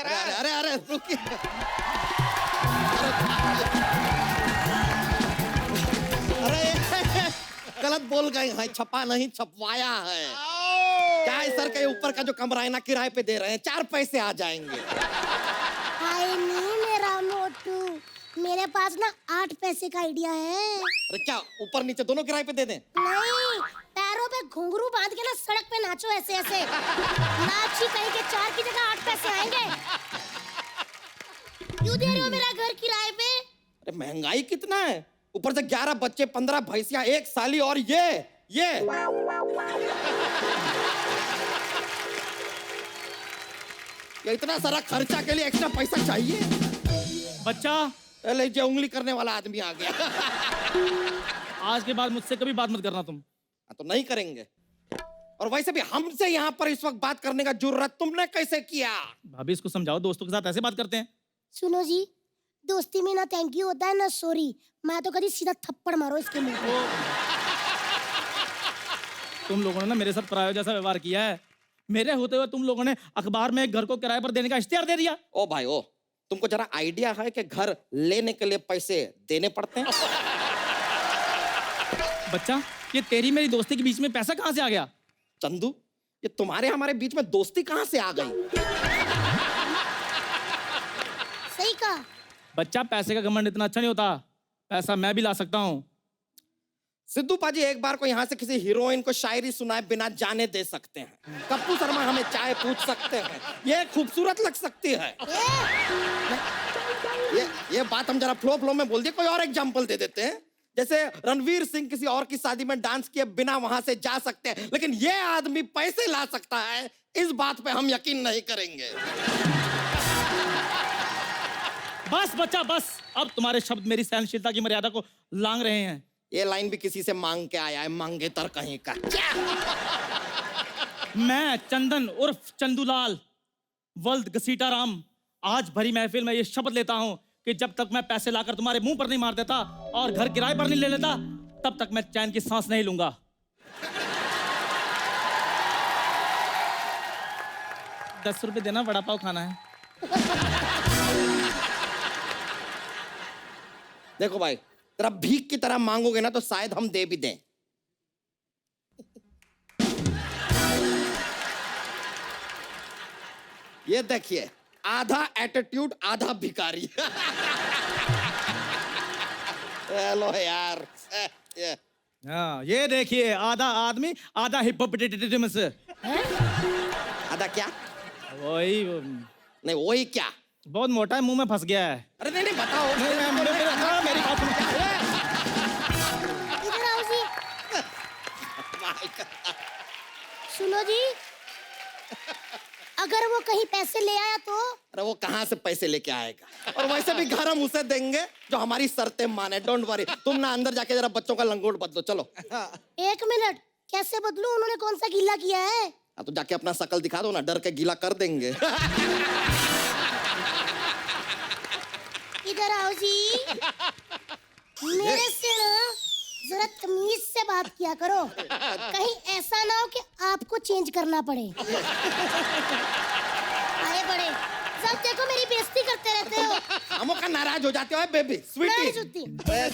कह रहा है। अरे अरे रुकिए। अरे गलत बोल गए हैं, छपा नहीं छपवाया है। क्या है सर के ऊपर का जो कमरा है ना किराए पे दे रहे हैं, 4 पैसे आ जाएंगे। हाय नहीं मेरा मोटू, मेरे पास ना 8 पैसे का आइडिया है। अरे क्या ऊपर नीचे दोनों किराए पे दे दें? नहीं, पैरों पे घुंघरू बांध के ना सड़क पे नाचो ऐसे ऐसे। नाची कहीं के 4 की जगह 8 पैसे आएंगे। क्यों दे रहे हो मेरा घर किराए पे? अरे महंगाई कितना है, ऊपर से 11 बच्चे, 15 भैंसिया, 1 साली और ये इतना सारा खर्चा के लिए एक्स्ट्रा पैसा चाहिए। बच्चा, पहले जो उंगली करने वाला आदमी आ गया। आज के बाद मुझसे कभी बात मत करना तुम। तो नहीं करेंगे। और वैसे भी हमसे यहाँ पर इस वक्त बात करने का जुर्रत तुमने कैसे किया? भाभी इसको समझाओ, दोस्तों के साथ ऐसे बात करते हैं? सुनो जी, दोस्ती में ना थैंक यू होता है ना सॉरी। मैं तो कभी सीधा थप्पड़ मारो इसके मुंह पे। तुम लोगों ने ना मेरे साथ पराया जैसा व्यवहार किया है। मेरे होते हुए तुम लोगों ने अखबार में एक घर को किराए पर देने का इश्तिहार दे दिया। ओ भाई ओ, तुमको जरा आइडिया है कि घर लेने के लिए पैसे देने पड़ते हैं? बच्चा, ये तेरी मेरी दोस्ती के बीच में पैसा कहाँ से आ गया? चंदू, ये तुम्हारे हमारे बीच में दोस्ती कहाँ से आ गई? सही कहा। बच्चा, पैसे का घमंड इतना अच्छा नहीं होता। पैसा मैं भी ला सकता हूँ। सिद्धू पाजी एक बार को यहाँ से किसी हीरोइन को शायरी सुनाए बिना जाने दे सकते हैं। कप्पू शर्मा हमें चाय पूछ सकते हैं। ये खूबसूरत लग सकती है। ये बात हम जरा फ्लो में बोल दिए। कोई और एग्जांपल दे देते हैं। जैसे रणवीर सिंह किसी और की शादी में डांस किए बिना वहां से जा सकते हैं, लेकिन ये आदमी पैसे ला सकता है, इस बात पे हम यकीन नहीं करेंगे। बस बच्चा बस, अब तुम्हारे शब्द मेरी सहनशीलता की मर्यादा को लांघ रहे हैं। ये लाइन भी किसी से मांग के आया है, मांगेतर कहीं का। क्या? मैं चंदन उर्फ चंदूलाल वल्द घसीटाराम आज भरी महफिल में ये शपथ लेता हूं कि जब तक मैं पैसे लाकर तुम्हारे मुंह पर नहीं मार देता और घर किराए पर नहीं ले लेता, तब तक मैं चैन की सांस नहीं लूंगा। ₹10 देना, वड़ा पाव खाना है। देखो भाई, तेरा भीख की तरह मांगोगे ना तो शायद हम दे भी दें। ये देखिए, आधा एटीट्यूड आधा भिखारी। हेलो यार। हाँ, ये देखिए, आधा आदमी आधा हिप्पोपोटेटस। आधा क्या? वही नहीं वही क्या? बहुत मोटा है, मुंह में फंस गया है। अरे नहीं बताओ। मेरी बात सुनो। इधर आओ जी। सुनो जी, अगर वो कहीं पैसे ले आया तो? अरे वो कहाँ से पैसे लेके आएगा? और वैसे भी घर हम उसे देंगे जो हमारी शर्तें माने। डोंट वरी, तुम ना अंदर जाके जरा बच्चों का लंगोट बदलो। चलो। 1 मिनट, कैसे बदलूं? उन्होंने कौन सा गीला किया है? तो जाके अपना शकल दिखा दो ना, डर के गीला कर देंगे। इधर आओ जी। मेरे से ना जरा तमीज से बात किया करो, कहीं ऐसा ना हो कि आपको चेंज करना पड़े। आए बड़े, सब देखो मेरी बेइज्जती करते रहते हो। हमो का नाराज हो जाते हो बेबी स्वीटी।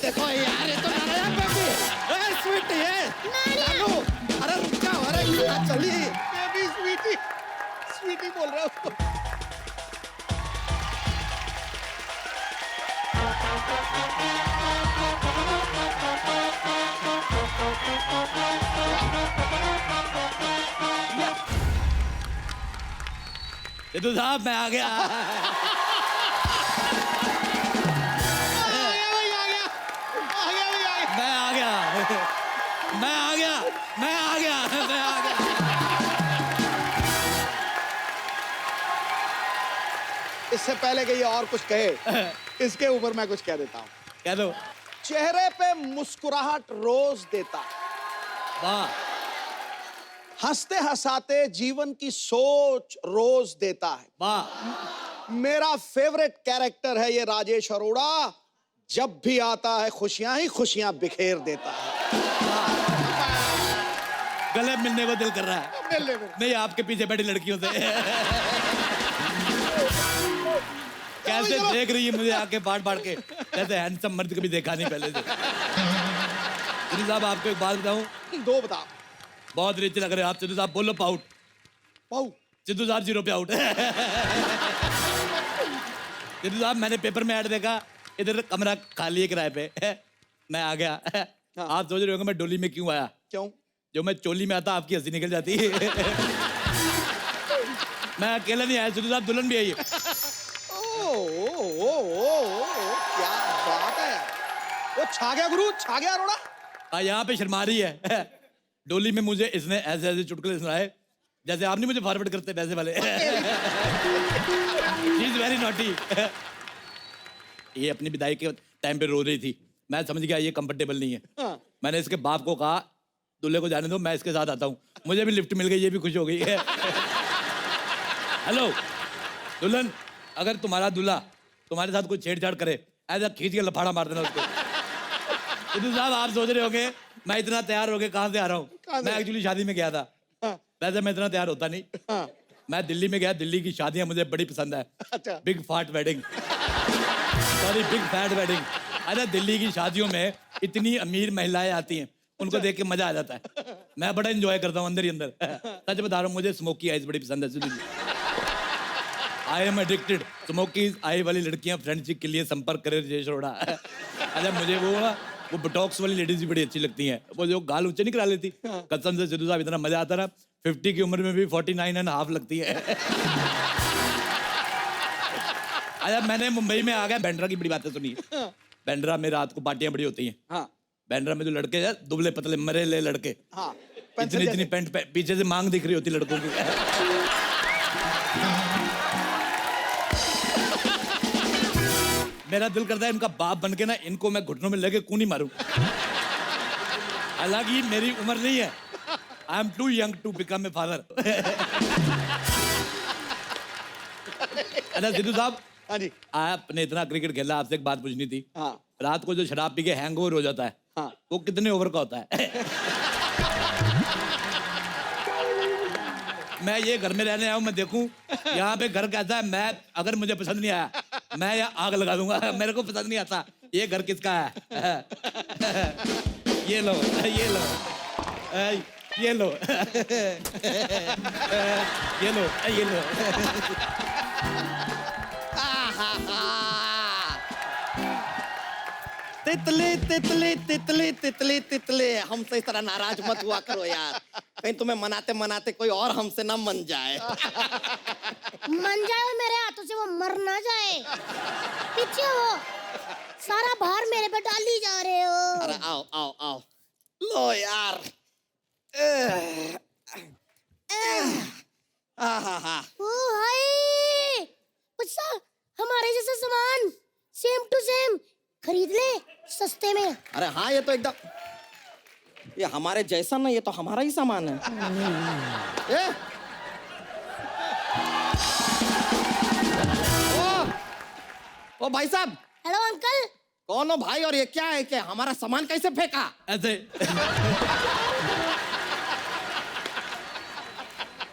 देखो यार, ये तो नाराज है बेबी। स्वीटी है नानू। अरे रुक जाओ, अरे चलिए। बेबी स्वीटी, स्वीटी बोल रहा हूँ। सिद्धू साहब, मैं आ गया। मैं आ गया। इससे पहले कि ये और कुछ कहे, इसके ऊपर मैं कुछ कह देता हूँ। कह दो। चेहरे पे मुस्कुराहट रोज देता है, वाह। हंसते हंसाते जीवन की सोच रोज देता है। वाह। मेरा फेवरेट कैरेक्टर है ये राजेश अरोड़ा। जब भी आता है खुशियां ही खुशियां बिखेर देता है। गले मिलने को दिल कर रहा है। नहीं, आपके पीछे बैठी लड़कियों से। कैसे देख रही है मुझे आके बाढ़ बाढ़ के, कैसे हैंडसम मर्द कभी देखा नहीं पहले से। सिद्धू साहब आपको एक बात बताऊं, दो बता। बहुत रिच लग रहे हैं आप सिद्धू साहब। बोलो पाउट। पाऊ। सिद्धू साहब 0 पे आउट। सिद्धू साहब मैंने पेपर में ऐड देखा, इधर कमरा खाली है किराए पे। मैं आ गया। आप सोच रहे होंगे मैं डोली में क्यों आया? क्यों? जो मैं चोली में आता आपकी हंसी निकल जाती। मैं अकेला नहीं आया सिद्धू साहब, दुल्हन भी आई है। क्या बात है यार। वो छा गया गुरु, छा गया अरोड़ा। यहाँ पे शर्मा रही है। डोली में मुझे इसने ऐसे ऐसे चुटकुले सुनाए जैसे आप नहीं मुझे फॉरवर्ड करते पैसे वाले। She is very naughty। ये अपनी विदाई के टाइम पे रो रही थी, मैं समझ गया ये कंफर्टेबल नहीं है। मैंने इसके बाप को कहा दूल्हे को जाने दो, मैं इसके साथ आता हूँ। मुझे भी लिफ्ट मिल गई, ये भी खुश हो गई है। हेलो दुल्हन, अगर तुम्हारा दूल्हा तुम्हारे साथ कोई छेड़छाड़ करे, ऐसा खींच के लफाड़ा मार देना उसको। सिद्धू साहब आप सोच रहे होंगे मैं इतना तैयार होके कहाँ से आ रहा हूँ? मैं एक्चुअली शादी में गया था। वैसे मैं इतना तैयार होता नहीं। मैं दिल्ली में गया, दिल्ली की शादियां मुझे बड़ी पसंद है। अच्छा। Big fat wedding, sorry big fat wedding. अरे दिल्ली की शादियों में इतनी अमीर महिलाएं आती हैं, उनको देख के मजा आ जाता है। मैं बड़ा एंजॉय करता हूँ अंदर ही अंदर। सच बता रहा हूँ, मुझे स्मोकी आइज बड़ी पसंद है Sidhu ji. I am addicted. Smoky eye वाली लड़कियां फ्रेंडशिप के लिए संपर्क करे राजेश अरोड़ा। अच्छा मुझे वो बोटॉक्स वाली लेडीज भी बड़ी अच्छी लगती हैं, वो जो गाल ऊंचे नहीं करा लेती। कसम से सिद्धू साहब इतना मजा आता ना, 50 की उम्र में भी 49.5 लगती है। अच्छा मैंने मुंबई में आ गया, बैंड्रा की बड़ी बातें सुनी। बैंड्रा में रात को पार्टियां बड़ी होती हैं। हाँ। बैंड्रा में जो लड़के हैं दुबले पतले मरेले लड़के, हाँ। इतनी इतनी पैंट पीछे से मांग दिख रही होती लड़कों की। मेरा दिल करता है इनका बाप बन के ना इनको मैं घुटनों में लेके कूनी मारूं। हालांकि मेरी उम्र नहीं है, I am too young to become a father. अच्छा सिद्धू साहब, हाँ जी। आपने इतना क्रिकेट खेला, आपसे एक बात पूछनी थी। हाँ। रात को जो शराब पी के हैंगओवर हो जाता है, हाँ। वो कितने ओवर का होता है? मैं ये घर में रहने आया हूँ, मैं देखूं यहाँ पे घर कैसा है। मैं अगर मुझे पसंद नहीं आया मैं यहाँ आग लगा दूंगा। मेरे को पसंद नहीं आता ये घर किसका है। ये लो ये लो ये लो ये लो ये लो। तितली तितली तितली तितली तितली, हमसे इस तरह नाराज मत हुआ करो यार, कहीं तुम्हें मनाते मनाते कोई और हमसे ना मन जाए। मन जाए और मेरे हाथों से वो मर ना जाए। पीछे हो, सारा भार मेरे पे डाली जा रहे हो। अरे आओ आओ आओ, लो यार। आहा, ओ हाय, अच्छा हमारे जैसा सामान सेम टू सेम खरीद ले सस्ते में। अरे हाँ ये तो एकदम, ये हमारे जैसा ना, ये तो हमारा ही सामान है। ओ भाई साहब। Hello uncle. कौन हो भाई, और ये क्या है कि हमारा सामान कैसे फेंका? ऐसे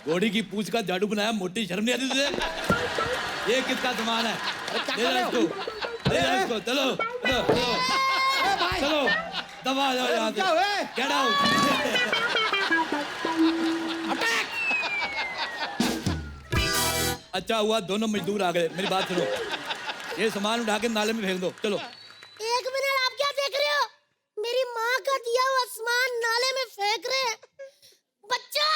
घोड़ी की पूंछ का झाड़ू बनाया, मोटी शर्म नहीं आती तुझे? ये किसका सामान है? क्या ले कर जा रहे हो? इसको, ले जा इसको, चलो चलो भाई चलो, दबा जाओ यहाँ से, क्या हुआ? Get out. अच्छा हुआ दोनों मजदूर आ गए। मेरी बात सुनो, ये सामान उठा के नाले में फेंक दो, चलो। एक मिनट, आप क्या देख रहे हो? मेरी माँ का दिया हुआ सामान नाले में फेंक रहे हैं। बच्चा!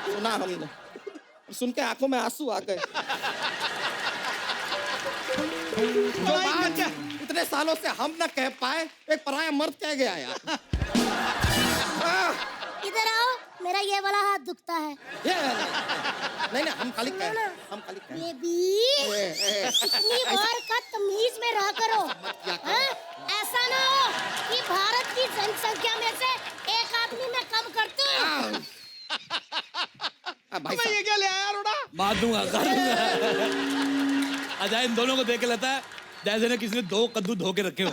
सुना हमने, सुन के आंखों में आंसू आ गए। जो बात इतने सालों से हम न कह पाए, एक पराया मर्द कह गया यार। इधर आओ, मेरा ये वाला हाथ दुखता है। ये नहीं नहीं, हम खाली कह, हम खाली कह। बेबी, इतनी बार का तमीज में रहा करो। हाँ? ऐसा ना हो कि भारत की जनसंख्या में से एक आदमी मैं कम कर दूं। भाई मैं ये क्या ले आया अरोड़ा? मार दूंगा, कर दूंगा। अच्छा इन दोनों को देख के लगता है जैसे ने किसी ने 2 कद्दू धो के रखे हो।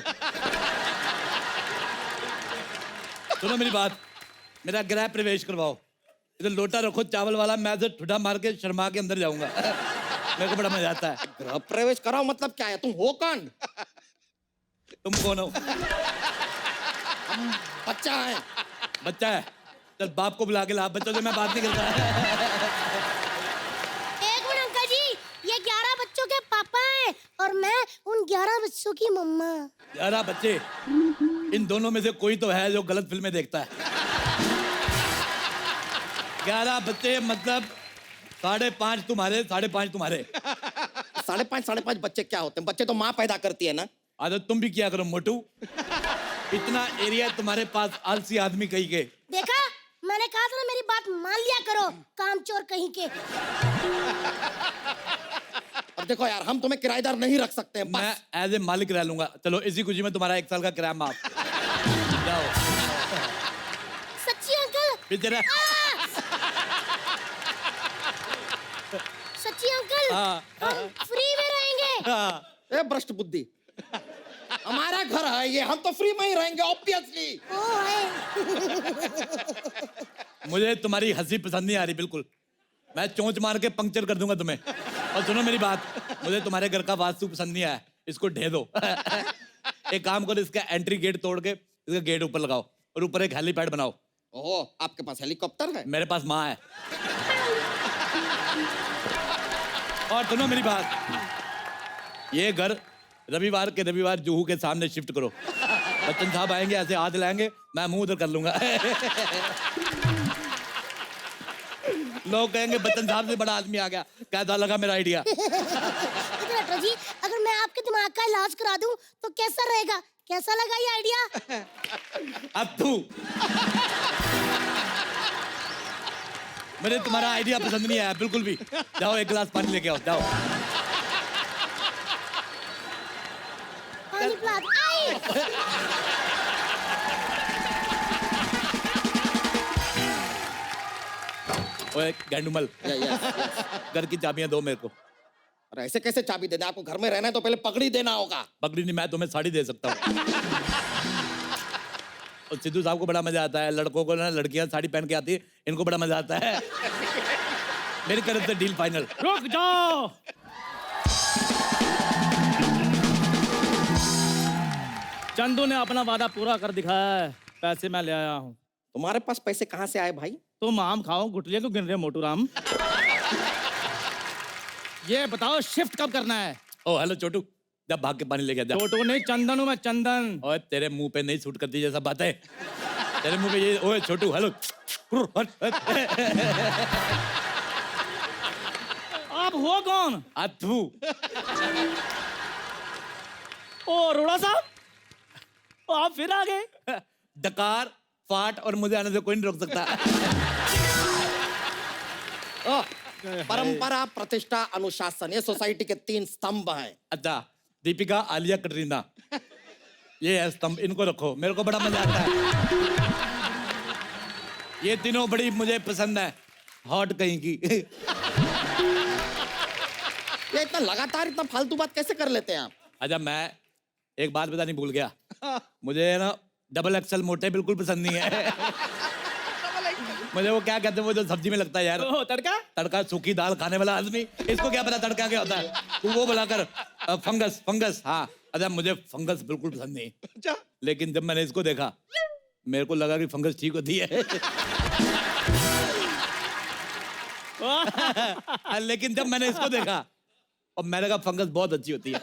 सुनो मेरी बात, मेरा गृह प्रवेश करवाओ। इधर लोटा रखो चावल वाला, मैं इधर ठुडा मार के शर्मा के अंदर जाऊंगा। मेरे को बड़ा मजा आता है। गृह प्रवेश कराओ मतलब क्या है? तुम हो कौन? तुम कौन हो? बच्चा है। बच्चा है? चल बाप को बुला के ला, बच्चों से मैं बात नहीं करता। एक मिनट अंकल जी, ये 11 बच्चों के पापा हैं और मैं उन 11 बच्चों की मम्मा। 11 बच्चे, इन दोनों में से कोई तो है जो गलत फिल्में देखता है। 11 बच्चे मतलब 5.5 तुम्हारे, 5.5 तुम्हारे। 5.5 बच्चे क्या होते हैं? बच्चे तो माँ पैदा करती है ना। आदत तुम भी किया करो मोटू। इतना एरिया तुम्हारे पास, आलसी आदमी कहीं के। देखा, मैंने कहा था ना, मेरी बात मान लिया करो, कामचोर कहीं के। अब देखो यार, हम तुम्हें किराएदार नहीं रख सकते हैं। मैं एज ए मालिक रह लूंगा। चलो इसी खुशी में तुम्हारा 1 साल का किराया माफ। जाओ। सच्ची अंकल? फिर तेरा सच्ची अंकल? हाँ। हम फ्री में रहेंगे। हाँ। ए भ्रष्ट बुद्धि, हमारा घर है ये, हम तो फ्री में ही रहेंगे ऑब्वियसली। ओ है। मुझे तुम्हारी हंसी पसंद नहीं आ रही बिल्कुल। मैं चोंच मार के पंक्चर कर दूंगा तुम्हें। और सुनो मेरी बात, मुझे तुम्हारे घर का वास्तु पसंद नहीं आया, इसको ढे दो। एक काम करो, इसका एंट्री गेट तोड़ के इसका गेट ऊपर लगाओ और ऊपर एक हेलीपैड बनाओ। ओह, आपके पास हेलीकॉप्टर है? मेरे पास माँ है। और सुनो मेरी बात, ये घर रविवार के रविवार जुहू के सामने शिफ्ट करो। बच्चन साहब आएंगे, ऐसे हाथ लाएंगे, मैं मुंह उधर कर लूंगा। लोग कहेंगे बच्चन साहब से बड़ा आदमी आ गया। कैसा लगा मेरा आइडिया? लेकिन अटल जी, अगर मैं आपके दिमाग का इलाज करा दूं तो कैसा रहेगा? कैसा लगा ये आइडिया? अब तू मुझे तुम्हारा आइडिया पसंद नहीं आया बिल्कुल भी। जाओ एक गिलास पानी लेके आओ, जाओ। पानी पिला दो। आई! ओए गैंडूमल, घर की चाबियां दो मेरे को। अरे ऐसे कैसे चाबी देना? आपको घर में रहना है तो पहले पगड़ी देना होगा। पगड़ी नहीं, मैं तुम्हें साड़ी दे सकता हूँ। और सिद्धू साहब को बड़ा मजा आता है, लड़कों को ना लड़कियां साड़ी पहन के आती है, इनको बड़ा मजा आता है। मेरी तरफ से डील फाइनल। रुक जाओ। चंदू ने अपना वादा पूरा कर दिखाया है। पैसे मैं ले आया हूँ। तुम्हारे पास पैसे कहाँ से आए भाई? तुम आम खाओ, गुटलियां क्यों गिन रहे हो मोटू राम? ये बताओ शिफ्ट कब करना है? ओ हेलो छोटू, जब भाग के पानी लेके जा। छोटू नहीं, चंदन हूँ मैं, चंदन। ओए तेरे मुंह पे नहीं सूट करती जैसा बात है। तेरे मुंह पे ये, ओए छोटू हेलो। आप हो कौन? अथू। ओ अरोड़ा साहब, ओ, आप फिर आ गए। डकार, फाट और मुझे आने से कोई नहीं रोक सकता। ओह, परंपरा, प्रतिष्ठा, अनुशासन, ये सोसाइटी के 3 स्तंभ हैं। अच्छा, दीपिका, आलिया, कटरीना, ये है स्तंभ, इनको रखो। मेरे को बड़ा मजा आता है। ये तीनों बड़ी मुझे पसंद है। हॉट कहीं की। ये इतना लगातार इतना फालतू बात कैसे कर लेते हैं आप? अच्छा, मैं एक बात बतानी भूल गया। मुझे ना डबल एक्सल मोटे बिल्कुल पसंद नहीं है। मुझे वो क्या कहते हैं, वो जो सब्जी में लगता है यार, ओ, तड़का। तड़का, सूखी दाल खाने वाला आदमी, इसको क्या पता तड़का क्या होता है? तू वो बुलाकर फंगस, फंगस। हाँ, अच्छा मुझे फंगस बिल्कुल पसंद नहीं। अच्छा, लेकिन जब मैंने इसको देखा, मेरे को लगा कि फंगस ठीक होती है। लेकिन जब मैंने इसको देखा और मैंने कहा फंगस बहुत अच्छी होती है।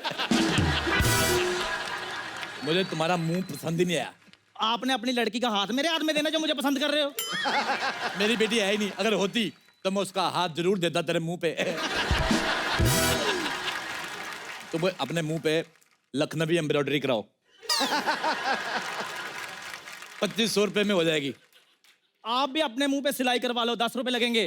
मुझे तुम्हारा मुंह पसंद ही नहीं आया। आपने अपनी लड़की का हाथ मेरे हाथ में देना जो मुझे पसंद कर रहे हो। मेरी बेटी है ही नहीं, अगर होती तो मैं उसका हाथ जरूर देता तेरे मुंह पे। तुम अपने मुंह पे लखनवी एम्ब्रॉयडरी कराओ। 2500 रुपए में हो जाएगी। आप भी अपने मुंह पे सिलाई करवा लो, 10 रुपए लगेंगे।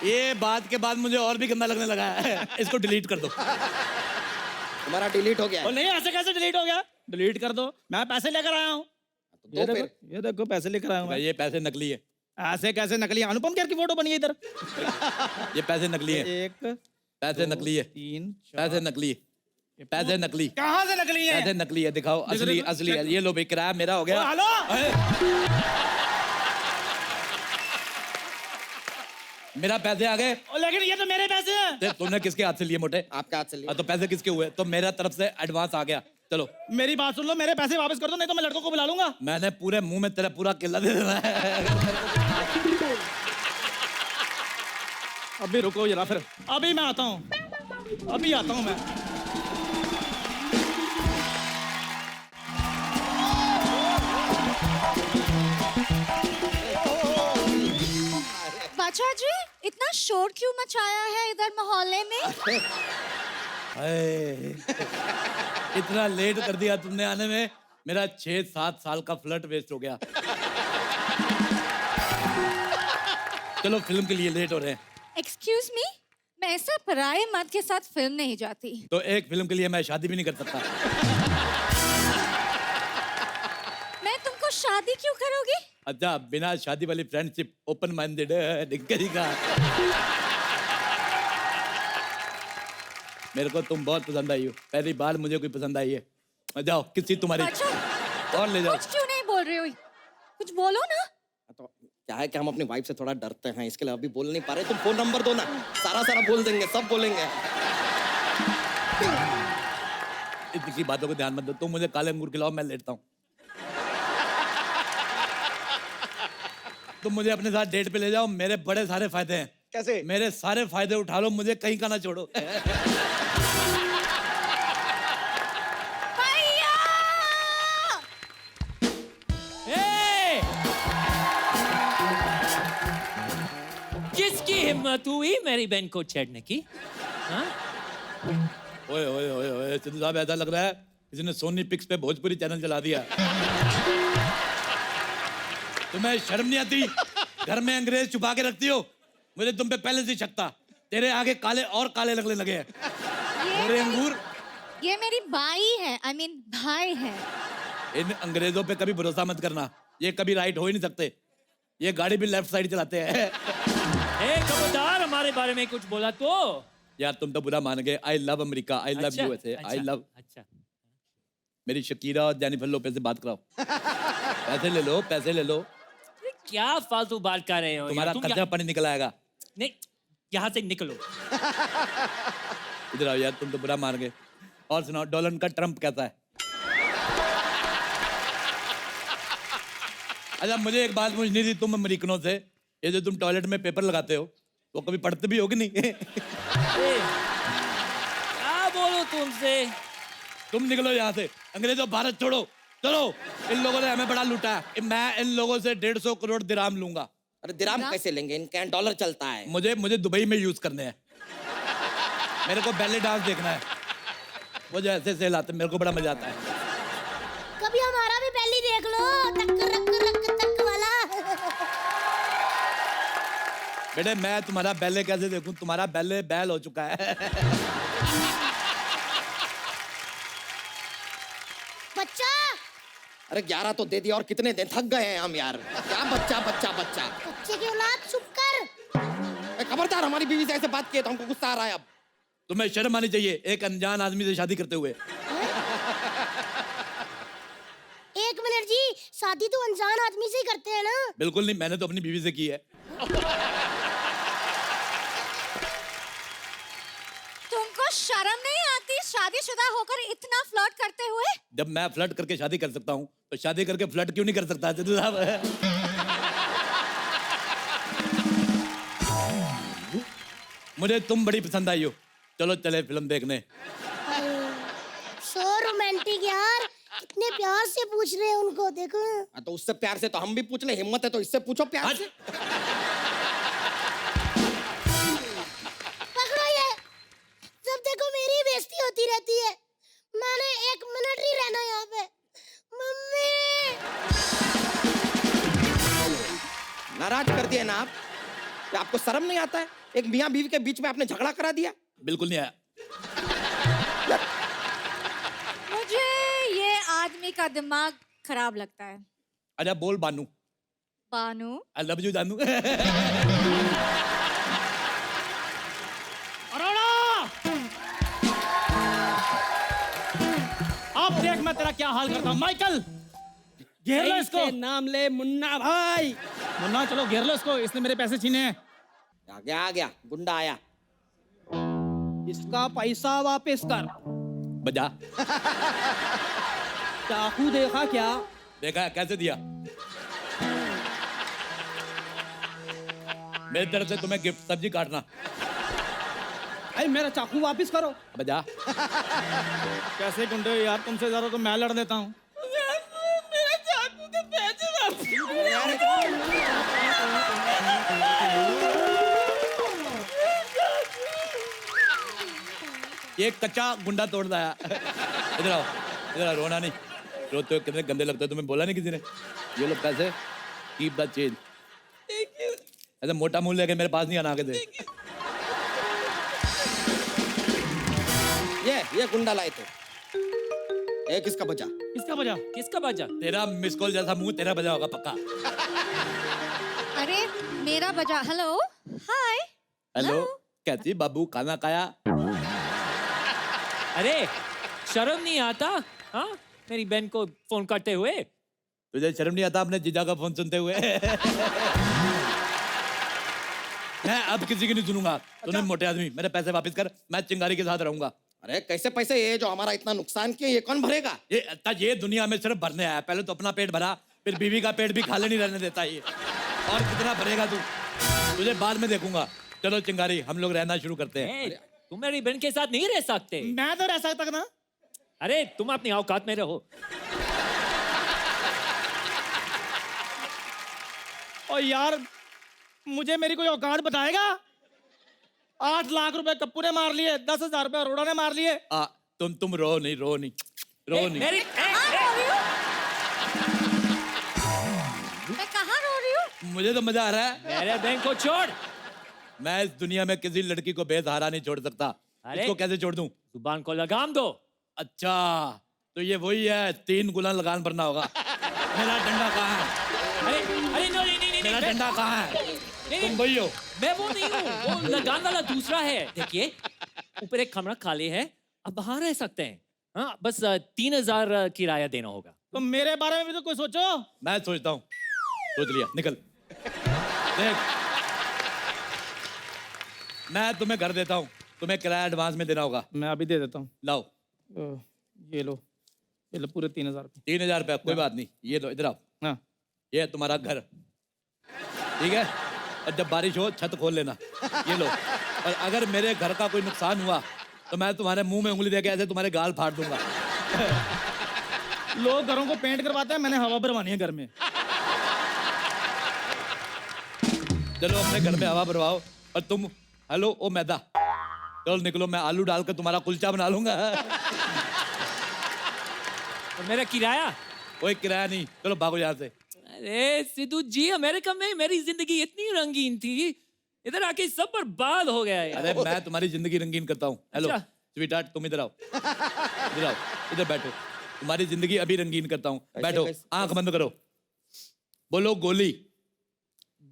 ये बात के बाद मुझे और भी गंदा लगने लगा है। इसको डिलीट कर दो। तुम्हारा डिलीट हो गया और है? नहीं, ऐसे कैसे डिलीट हो गया? डिलीट कर दो, मैं पैसे लेकर आया हूँ। तो फिर ये देखो पैसे लेकर आया हूँ मैं। ये पैसे नकली है। ऐसे कैसे नकली? अनुपम खेर की फोटो बनी है इधर। ये पैसे नकली है। 1 पैसे नकली है। 3 पैसे नकली है। पैसे नकली। कहाँ से नकली है? पैसे नकली है, दिखाओ। असली देखो, असली है। ये लो भाई, किराया मेरा हो गया। हेलो, मेरा पैसे आ गए। लेकिन ये तो मेरे पैसे हैं। तुमने किसके हाथ से लिए मोटे? आपके हाथ से लिया। तो पैसे किसके हुए? तो मेरा तरफ से एडवांस आ गया। चलो मेरी बात सुन लो, मेरे पैसे वापस कर दो, नहीं तो मैं लड़कों को बुला लूंगा। मैंने पूरे मुंह में तेरा पूरा केला दे देना है। अभी रुको जरा, फिर अभी मैं आता हूँ, अभी आता हूँ मैं। बादशाह जी, इतना शोर क्यों मचाया है इधर मोहल्ले में? हाय, इतना लेट कर दिया तुमने आने में। मेरा 6-7 साल का फ्लर्ट वेस्ट हो गया। चलो फिल्म के लिए लेट हो रहे हैं। एक्सक्यूज मी, मैं ऐसा पराये मर्द के साथ फिल्म नहीं जाती। तो एक फिल्म के लिए मैं शादी भी नहीं कर सकता। मैं तुमको शादी क्यों करोगी? अच्छा, बिना शादी वाली फ्रेंडशिप, ओपन माइंडेड का। मेरे को तुम बहुत पसंद आई हो। पहली बार मुझे कोई पसंद आई है। जाओ, किसी तुम्हारी बादशाह, और ले जाओ। कुछ क्यों नहीं बोल रही हो? कुछ बोलो ना। तो क्या है कि हम अपनी वाइफ से थोड़ा डरते हैं, इसके लिए अभी बोल नहीं पा रहे। तुम फोन नंबर दो ना, सारा बोल देंगे, सब बोलेंगे। इतनी सी बातों को ध्यान मत दो। तुम मुझे काले अंगूर खिलाओ, मैं लेटता हूँ। तुम मुझे अपने साथ डेट पे ले जाओ, मेरे बड़े सारे फायदे हैं। कैसे? मेरे सारे फायदे उठा लो, मुझे कहीं का ना छोड़ो। किसकी हिम्मत हुई मेरी बहन को छेड़ने की? हाँ? ओए ओए ओए ओए, सिद्धू साहब, ऐसा लग रहा है किसी ने सोनी पिक्स पे भोजपुरी चैनल चला दिया। तुम्हें शर्म नहीं आती? घर में अंग्रेज छुपा के रखती हो। मुझे तुम पे पहले से शक था। तेरे आगे काले और काले लगने लगे हैं। अरे अंगूर, ये मेरी बाई है, I mean भाई है। इन अंग्रेजों पे कभी भरोसा मत करना। ये कभी राइट हो ही नहीं सकते। ये गाड़ी भी लेफ्ट साइड चलाते हैं। ए खबरदार, हमारे बारे में कुछ बोला तो। यार तुम तो बुरा मान गए। I love America, I love USA, I love. अच्छा, मेरी शकीरा और जेनिफर लोपेज से बात कराओ। पैसे ले लो, पैसे ले लो। ये क्या फालतू बात कर रहे हो? तुम्हारा तुम खर्चा पानी निकल आएगा। नहीं, यहाँ से निकलो। इधर आओ यार, तुम तो बुरा मान गए। और सुनाओ, डोनाल्ड का ट्रम्प कैसा है? अच्छा, मुझे एक बात पूछनी थी तुम अमेरिकनों से। ये जो तुम टॉयलेट में पेपर लगाते हो, वो कभी पढ़ते भी हो कि नहीं? क्या बोलो तुमसे? तुम निकलो यहाँ से। अंग्रेजों, भारत छोड़ो। चलो, इन लोगों ने हमें बड़ा लूटा है। मैं इन लोगों से 150 करोड़ दिराम लूंगा। अरे दिराम कैसे लेंगे? इनके यहाँ डॉलर चलता है। मुझे दुबई में यूज करने हैं। मेरे को बैले डांस देखना है। वो जो ऐसे से लाते, मेरे को बड़ा मजा आता है। कभी हमारा भी पहली देख लो, टक रक रक टक वाला। बेटे, मैं तुम्हारा बैले कैसे देखूं? तुम्हारा बैले बैल हो चुका है। बच्चा, अरे 11 तो दे दिया, और कितने दें? थक गए हैं हम यार। क्या बच्चा बच्चा बच्चा? बच्चे की औलाद चुप कर। खबरदार, हमारी बीवी से ऐसे बात किए तो हमको गुस्सा आ रहा है अब। तुम्हें शर्म आनी चाहिए एक अनजान आदमी से शादी करते हुए। एक मिनट जी, शादी तो अनजान आदमी से ही करते हैं ना? बिल्कुल नहीं, मैंने तो अपनी बीवी से की है। तुमको शर्म नहीं आती शादीशुदा होकर इतना फ्लर्ट करते हुए? जब मैं फ्लर्ट करके शादी कर सकता हूँ, तो शादी करके फ्लर्ट क्यों नहीं कर सकता? सिद्धू साहब, मुझे तुम बड़ी पसंद आई हो। चलो चले फिल्म देखने। सो रोमांटिक यार, कितने प्यार से पूछ रहे हैं उनको, देखो। तो उससे प्यार से तो हम भी पूछ ले। हिम्मत है तो इससे पूछो प्यार से। पकड़ो ये, जब देखो मेरी बेइज्जती होती रहती है। मैंने 1 मिनट नहीं रहना यहाँ पे। मम्मी, नाराज कर दिए ना आप? क्या आपको शर्म नहीं आता है? एक मियाँ बीवी के बीच में आपने झगड़ा करा दिया। बिल्कुल नहीं आया। मुझे ये आदमी का दिमाग खराब लगता है। अच्छा बोल बानू। बानू, आई लव यू जानू। अरोड़ा, अब देख मैं तेरा क्या हाल करता हूँ। माइकल, घेर लो इसको। नाम ले मुन्ना भाई। मुन्ना, चलो घेर लो इसको, इसने मेरे पैसे छीने हैं। आ गया गुंडा आया। इसका पैसा वापस कर। बजा। चाकू देखा क्या? देखा कैसे दिया? मेरी तरफ से तुम्हें गिफ्ट, सब्जी काटना। अरे मेरा चाकू वापस करो। बजा। कैसे गुंडे यार, तुमसे ज्यादा तो मैं लड़ देता हूँ। मेरा चाकू के पैसे ये कच्चा गुंडा तोड़ लाया। इधर आओ, इधर आओ, रोना नहीं। रोते हो कितने गंदे लगते हो, तुम्हें बोला नहीं किसी ने? ये लो पैसे, कीप द चेंज। ऐसे मोटा मुंह लेके मेरे पास नहीं आना आगे से। ये गुंडा लाए थे। ये किसका बचा? किसका बजा? किसका बजा? तेरा मिस कॉल जैसा मुंह तेरा बजा होगा पक्का। अरे मेरा बजा। Hello hi. हेलो, कैसी बाबू, खाना खाया? अरे शर्म नहीं आता? हाँ, मेरी बहन को फोन करते हुए। तुझे शर्म नहीं आता अपने जीजा का फोन सुनते हुए? मैं अब किसी की नहीं सुनूंगा। तूने मोटे आदमी, मेरे पैसे वापस कर, मैं चिंगारी के साथ रहूंगा। अरे कैसे पैसे? ये जो हमारा इतना नुकसान किया, ये कौन भरेगा? ये दुनिया में सिर्फ भरने आया। पहले तो अपना पेट भरा, फिर बीवी का पेट भी खाली नहीं रहने देता ये। और कितना भरेगा तू? तुझे बाद में देखूंगा। चलो चिंगारी, हम लोग रहना शुरू करते हैं। ए, तुम मेरी बहन के साथ नहीं रह सकते। मैं तो रह सकता ना। अरे तुम अपनी औकात में रहो। और यार मुझे मेरी कोई औकात बताएगा? 8 लाख रुपए कप्पू ने मार लिए, 10,000 रुपए अरोड़ा ने मार लिए। तुम रो नहीं, रो नहीं, रो नहीं। मेरी मैं कहाँ रो रही हूँ? मुझे तो मजा आ रहा है। मेरे बहन को छोड़। मैं इस दुनिया में किसी लड़की को बेसहारा नहीं छोड़ सकता। अरे इसको कैसे छोड़ दूं? जुबान को लगाम दो। अच्छा, तो ये वही है, 3 गुना लगान भरना होगा। मेरा डंडा कहाँ है? अरे अरे नहीं मेरा डंडा कहाँ है? तुम वही हो। मैं वो नहीं हूँ, वो लगान वाला दूसरा है। देखिए, ऊपर एक कमरा खाली है, अब बाहर रह सकते हैं। हाँ, बस 3,000 किराया देना होगा। तो मेरे बारे में भी तो कोई सोचो। मैं सोचता हूँ। सोच लिया, निकल। देख, मैं तुम्हें घर देता हूँ, तुम्हें किराया एडवांस में देना होगा। मैं अभी दे देता हूँ। लाओ। ये लो पूरे 3,000 रुपए। 3,000 रुपया, कोई बात नहीं। ये लो, इधर आओ। हाँ। ये है तुम्हारा घर, ठीक है? और जब बारिश हो छत खोल लेना। ये लो। और अगर मेरे घर का कोई नुकसान हुआ तो मैं तुम्हारे मुंह में उंगली देके ऐसे तुम्हारे गाल फाड़ दूंगा। लोग घरों को पेंट करवाते हैं, मैंने हवा भरवानी है घर में। चलो अपने घर में हवा भरवाओ। और तुम, हेलो ओ मैदा, चलो निकलो, मैं आलू डालकर तुम्हारा कुलचा बना लूंगा। और मेरा किराया? कोई किराया नहीं, चलो भागो यहाँ से। अरे सिद्धू जी, अमेरिका में मेरी जिंदगी इतनी रंगीन थी, इधर आके सब बर्बाद हो गया है। अरे मैं तुम्हारी जिंदगी रंगीन करता हूँ। हेलो अच्छा। स्वीटहार्ट, तुम इधर आओ। इधर आओ, इधर बैठो। तुम्हारी जिंदगी अभी रंगीन करता हूँ। बैठो, आंख बंद करो, बोलो गोली।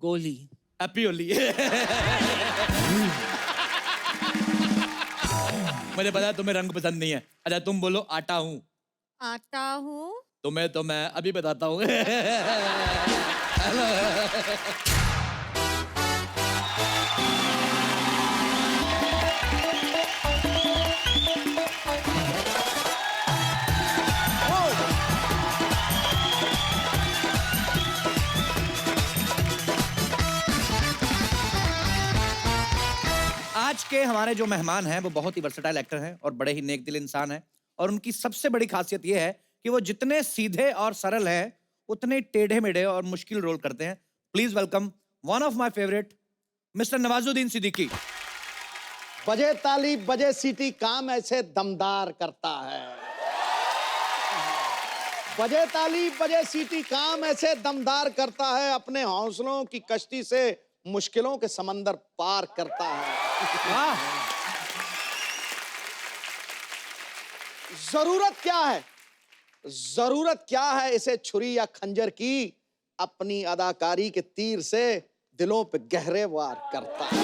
गोली। हैप्पी होली। मुझे पता है तुम्हें रंग पसंद नहीं है। अच्छा तुम बोलो आटा हूँ। आता हूँ। तुम्हें तो मैं अभी बताता हूँ। आज के हमारे जो मेहमान हैं वो बहुत ही वर्सेटाइल एक्टर हैं और बड़े ही नेक दिल इंसान हैं। और उनकी सबसे बड़ी खासियत ये है कि वो जितने सीधे और सरल हैं उतने टेढ़े मेढ़े और मुश्किल रोल करते हैं। Please welcome one of my favourite mister Nawazuddin Siddiqui. बजे ताली बजे सीटी, काम ऐसे दमदार करता है। बजे ताली बजे सीटी, काम ऐसे दमदार करता है, अपने हौसलों की कश्ती से मुश्किलों के समंदर पार करता है। जरूरत क्या है? जरूरत क्या है इसे छुरी या खंजर की? अपनी अदाकारी के तीर से दिलों पे गहरे वार करता है।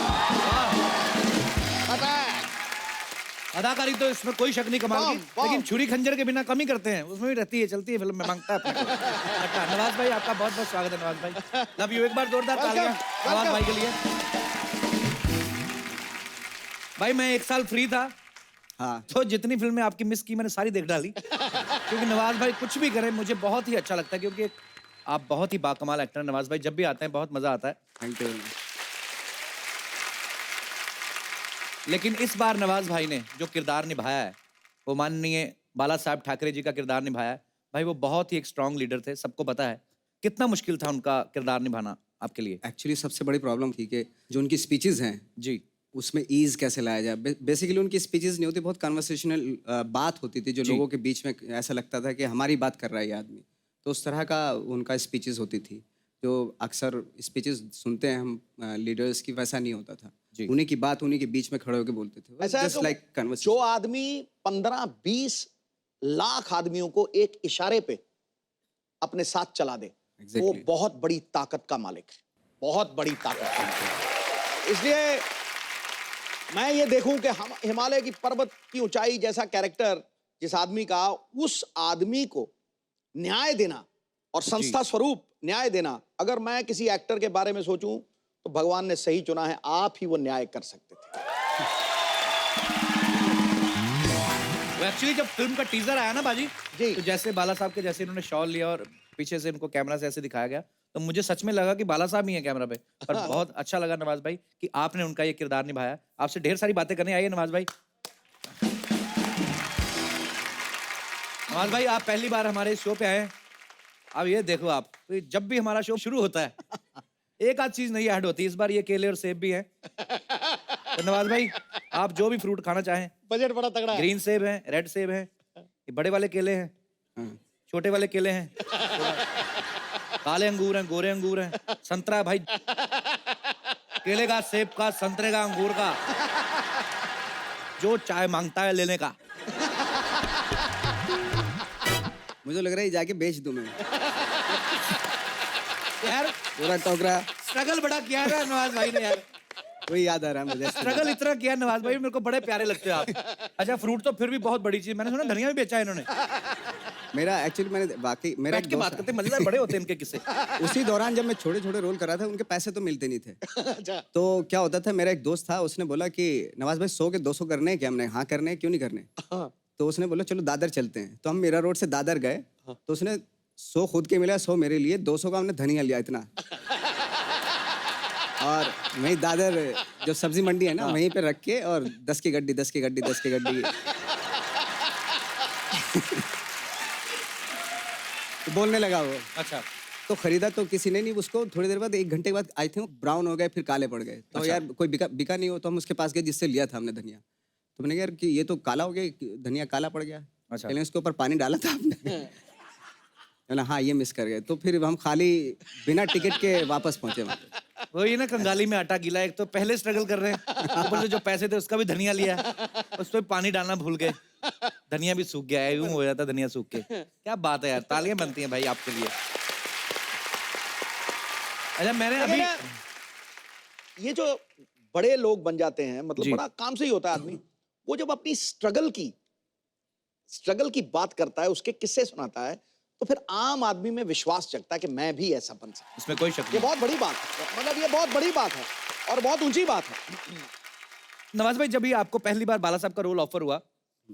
अदाकारी तो इसमें कोई शक नहीं कमाल की, वाह। लेकिन छुरी खंजर के बिना कम ही करते हैं, उसमें भी रहती है, चलती है फिल्म में, मांगता है अपने को। अच्छा, नवाज भाई आपका बहुत बहुत स्वागत है। नवाज भाई लव यू, एक बार जोरदार तालियां नवाज भाई के लिए। भाई मैं 1 साल फ्री था, हाँ तो जितनी फिल्में आपकी मिस की मैंने सारी देख डाली। क्योंकि नवाज भाई कुछ भी करें मुझे बहुत ही अच्छा लगता है, क्योंकि आप बहुत ही बाकमाल एक्टर हैं नवाज भाई। जब भी आते हैं बहुत मजा आता है। Thank you. लेकिन इस बार नवाज भाई ने जो किरदार निभाया है वो माननीय बाला साहब ठाकरे जी का किरदार निभाया है। भाई वो बहुत ही एक स्ट्रांग लीडर थे, सबको पता है। कितना मुश्किल था उनका किरदार निभाना आपके लिए? एक्चुअली सबसे बड़ी प्रॉब्लम थी कि जो उनकी स्पीचेस हैं जी उसमें ईज कैसे लाया जाए। बेसिकली उनकी स्पीचेस नहीं होती, बहुत कन्वर्सेशनल बात होती थी जो जी। लोगों के बीच में ऐसा लगता था कि हमारी बात कर रहा है ये आदमी। तो उस तरह का उनका स्पीचेस होती थी जो अक्सर स्पीचेस सुनते हैं हम लीडर्स की, वैसा नहीं होता था। जी। उन्हीं की बात उन्हीं के बीच में खड़े होकर बोलते थे, ऐसा है जस्ट कि लाइक जो कन्वर्सेशन। आदमी 15-20 लाख आदमियों को एक इशारे पे अपने साथ चला दे, वो Exactly. बहुत बड़ी ताकत का मालिक है, बहुत बड़ी ताकत का मालिक है। इसलिए मैं ये देखूं कि हम हिमालय की पर्वत की ऊंचाई जैसा कैरेक्टर जिस आदमी का, उस आदमी को न्याय देना और संस्था स्वरूप न्याय देना, अगर मैं किसी एक्टर के बारे में सोचूं तो भगवान ने सही चुना है, आप ही वो न्याय कर सकते थे। वो एक्चुअली जब फिल्म का टीजर आया ना बाजी जी। तो जैसे बाला साहब के जैसे इन्होंने शॉल लिया और पीछे से इनको कैमरा से ऐसे दिखाया गया, तो मुझे सच में लगा कि बाला साहब ही हैं कैमरा पे। पर बहुत अच्छा लगा नवाज भाई कि आपने उनका ये किरदार निभाया। आपसे ढेर सारी बातें करने आई है नवाज भाई। नवाज भाई आप पहली बार हमारे शो पे आए हैं। अब ये देखो आप, तो जब भी हमारा शो शुरू होता है एक आध चीज नहीं ऐड होती। इस बार ये केले और सेब भी हैं। तो नवाज भाई आप जो भी फ्रूट खाना चाहें, बजट बड़ा तगड़ा है। ग्रीन सेब है, रेड सेब है, ये बड़े वाले केले हैं, छोटे वाले केले हैं, काले अंगूर हैं, गोरे अंगूर हैं, संतरा है भाई, केले का, सेब का, संतरे का, अंगूर का, जो चाय मांगता है लेने का। मुझे लग रहा है ये जाके बेच दूं मैं यार पूरा टोकरा। स्ट्रगल बड़ा किया है नवाज भाई ने यार। वही याद आ रहा है मुझे। स्ट्रगल इतना किया नवाज भाई, मेरे को बड़े प्यारे लगते हो आप। अच्छा फ्रूट तो फिर भी बहुत बड़ी चीज, मैंने सुना धनिया भी बेचा है इन्होंने। मेरा एक्चुअली मैंने वाकई मेरा बैठ एक के दोस्त बात करते, मजेदार बड़े होते हैं इनके किस्से। उसी दौरान जब मैं छोटे छोटे रोल कर रहा था, उनके पैसे तो मिलते नहीं थे। तो क्या होता था, मेरा एक दोस्त था, उसने बोला कि नवाज भाई 100 के 200 करने हैं क्या? हमने हाँ करने हैं, क्यों नहीं करने? तो उसने बोला चलो दादर चलते हैं। तो हम मीरा रोड से दादर गए। तो उसने 100 खुद के मिला, 100 मेरे लिए, 200 का हमने धनिया लिया इतना। और वहीं दादर जो सब्जी मंडी है ना, वहीं पे रख के, और 10 की गड्डी 10 की गड्डी 10 की गड्डी तो बोलने लगा वो। अच्छा तो खरीदा तो किसी ने नहीं उसको। थोड़ी देर बाद 1 घंटे के बाद आई थे, ब्राउन हो गए, फिर काले पड़ गए। तो यार कोई बिका नहीं हो, तो हम उसके पास गए जिससे लिया था हमने धनिया। तो मैंने कहा यार कि ये तो काला हो गया, धनिया काला पड़ गया। अच्छा। पहले उसके ऊपर पानी डाला था आपने? मैंने हाँ ये मिस कर गए। तो फिर हम खाली बिना टिकट के वापस पहुंचे वहाँ पे। वही ना, कंगाली में आटा गीला। एक तो पहले स्ट्रगल कर रहे हैं, ऊपर से जो पैसे थे उसका भी धनिया लिया, उस पर पानी डालना भूल गए, धनिया भी सूख गया है। यूं हो जाता धनिया सूख के। क्या बात है यार, तालियां बनती हैं भाई आपके लिए। अच्छा मैंने अभी ये जो बड़े लोग बन जाते हैं, मतलब जी। बड़ा काम से ही होता है आदमी, वो जब अपनी स्ट्रगल की बात करता है, उसके किस्से सुनाता है, तो फिर आम आदमी में विश्वास जगता है कि मैं भी ऐसा बन सकता इसमें कोई शक हूं। ये नहीं। बहुत बड़ी बात है, मतलब ये बहुत बड़ी बात है और बहुत ऊंची बात है। नवाज भाई जब भी आपको पहली बार बाला साहब का रोल ऑफर हुआ,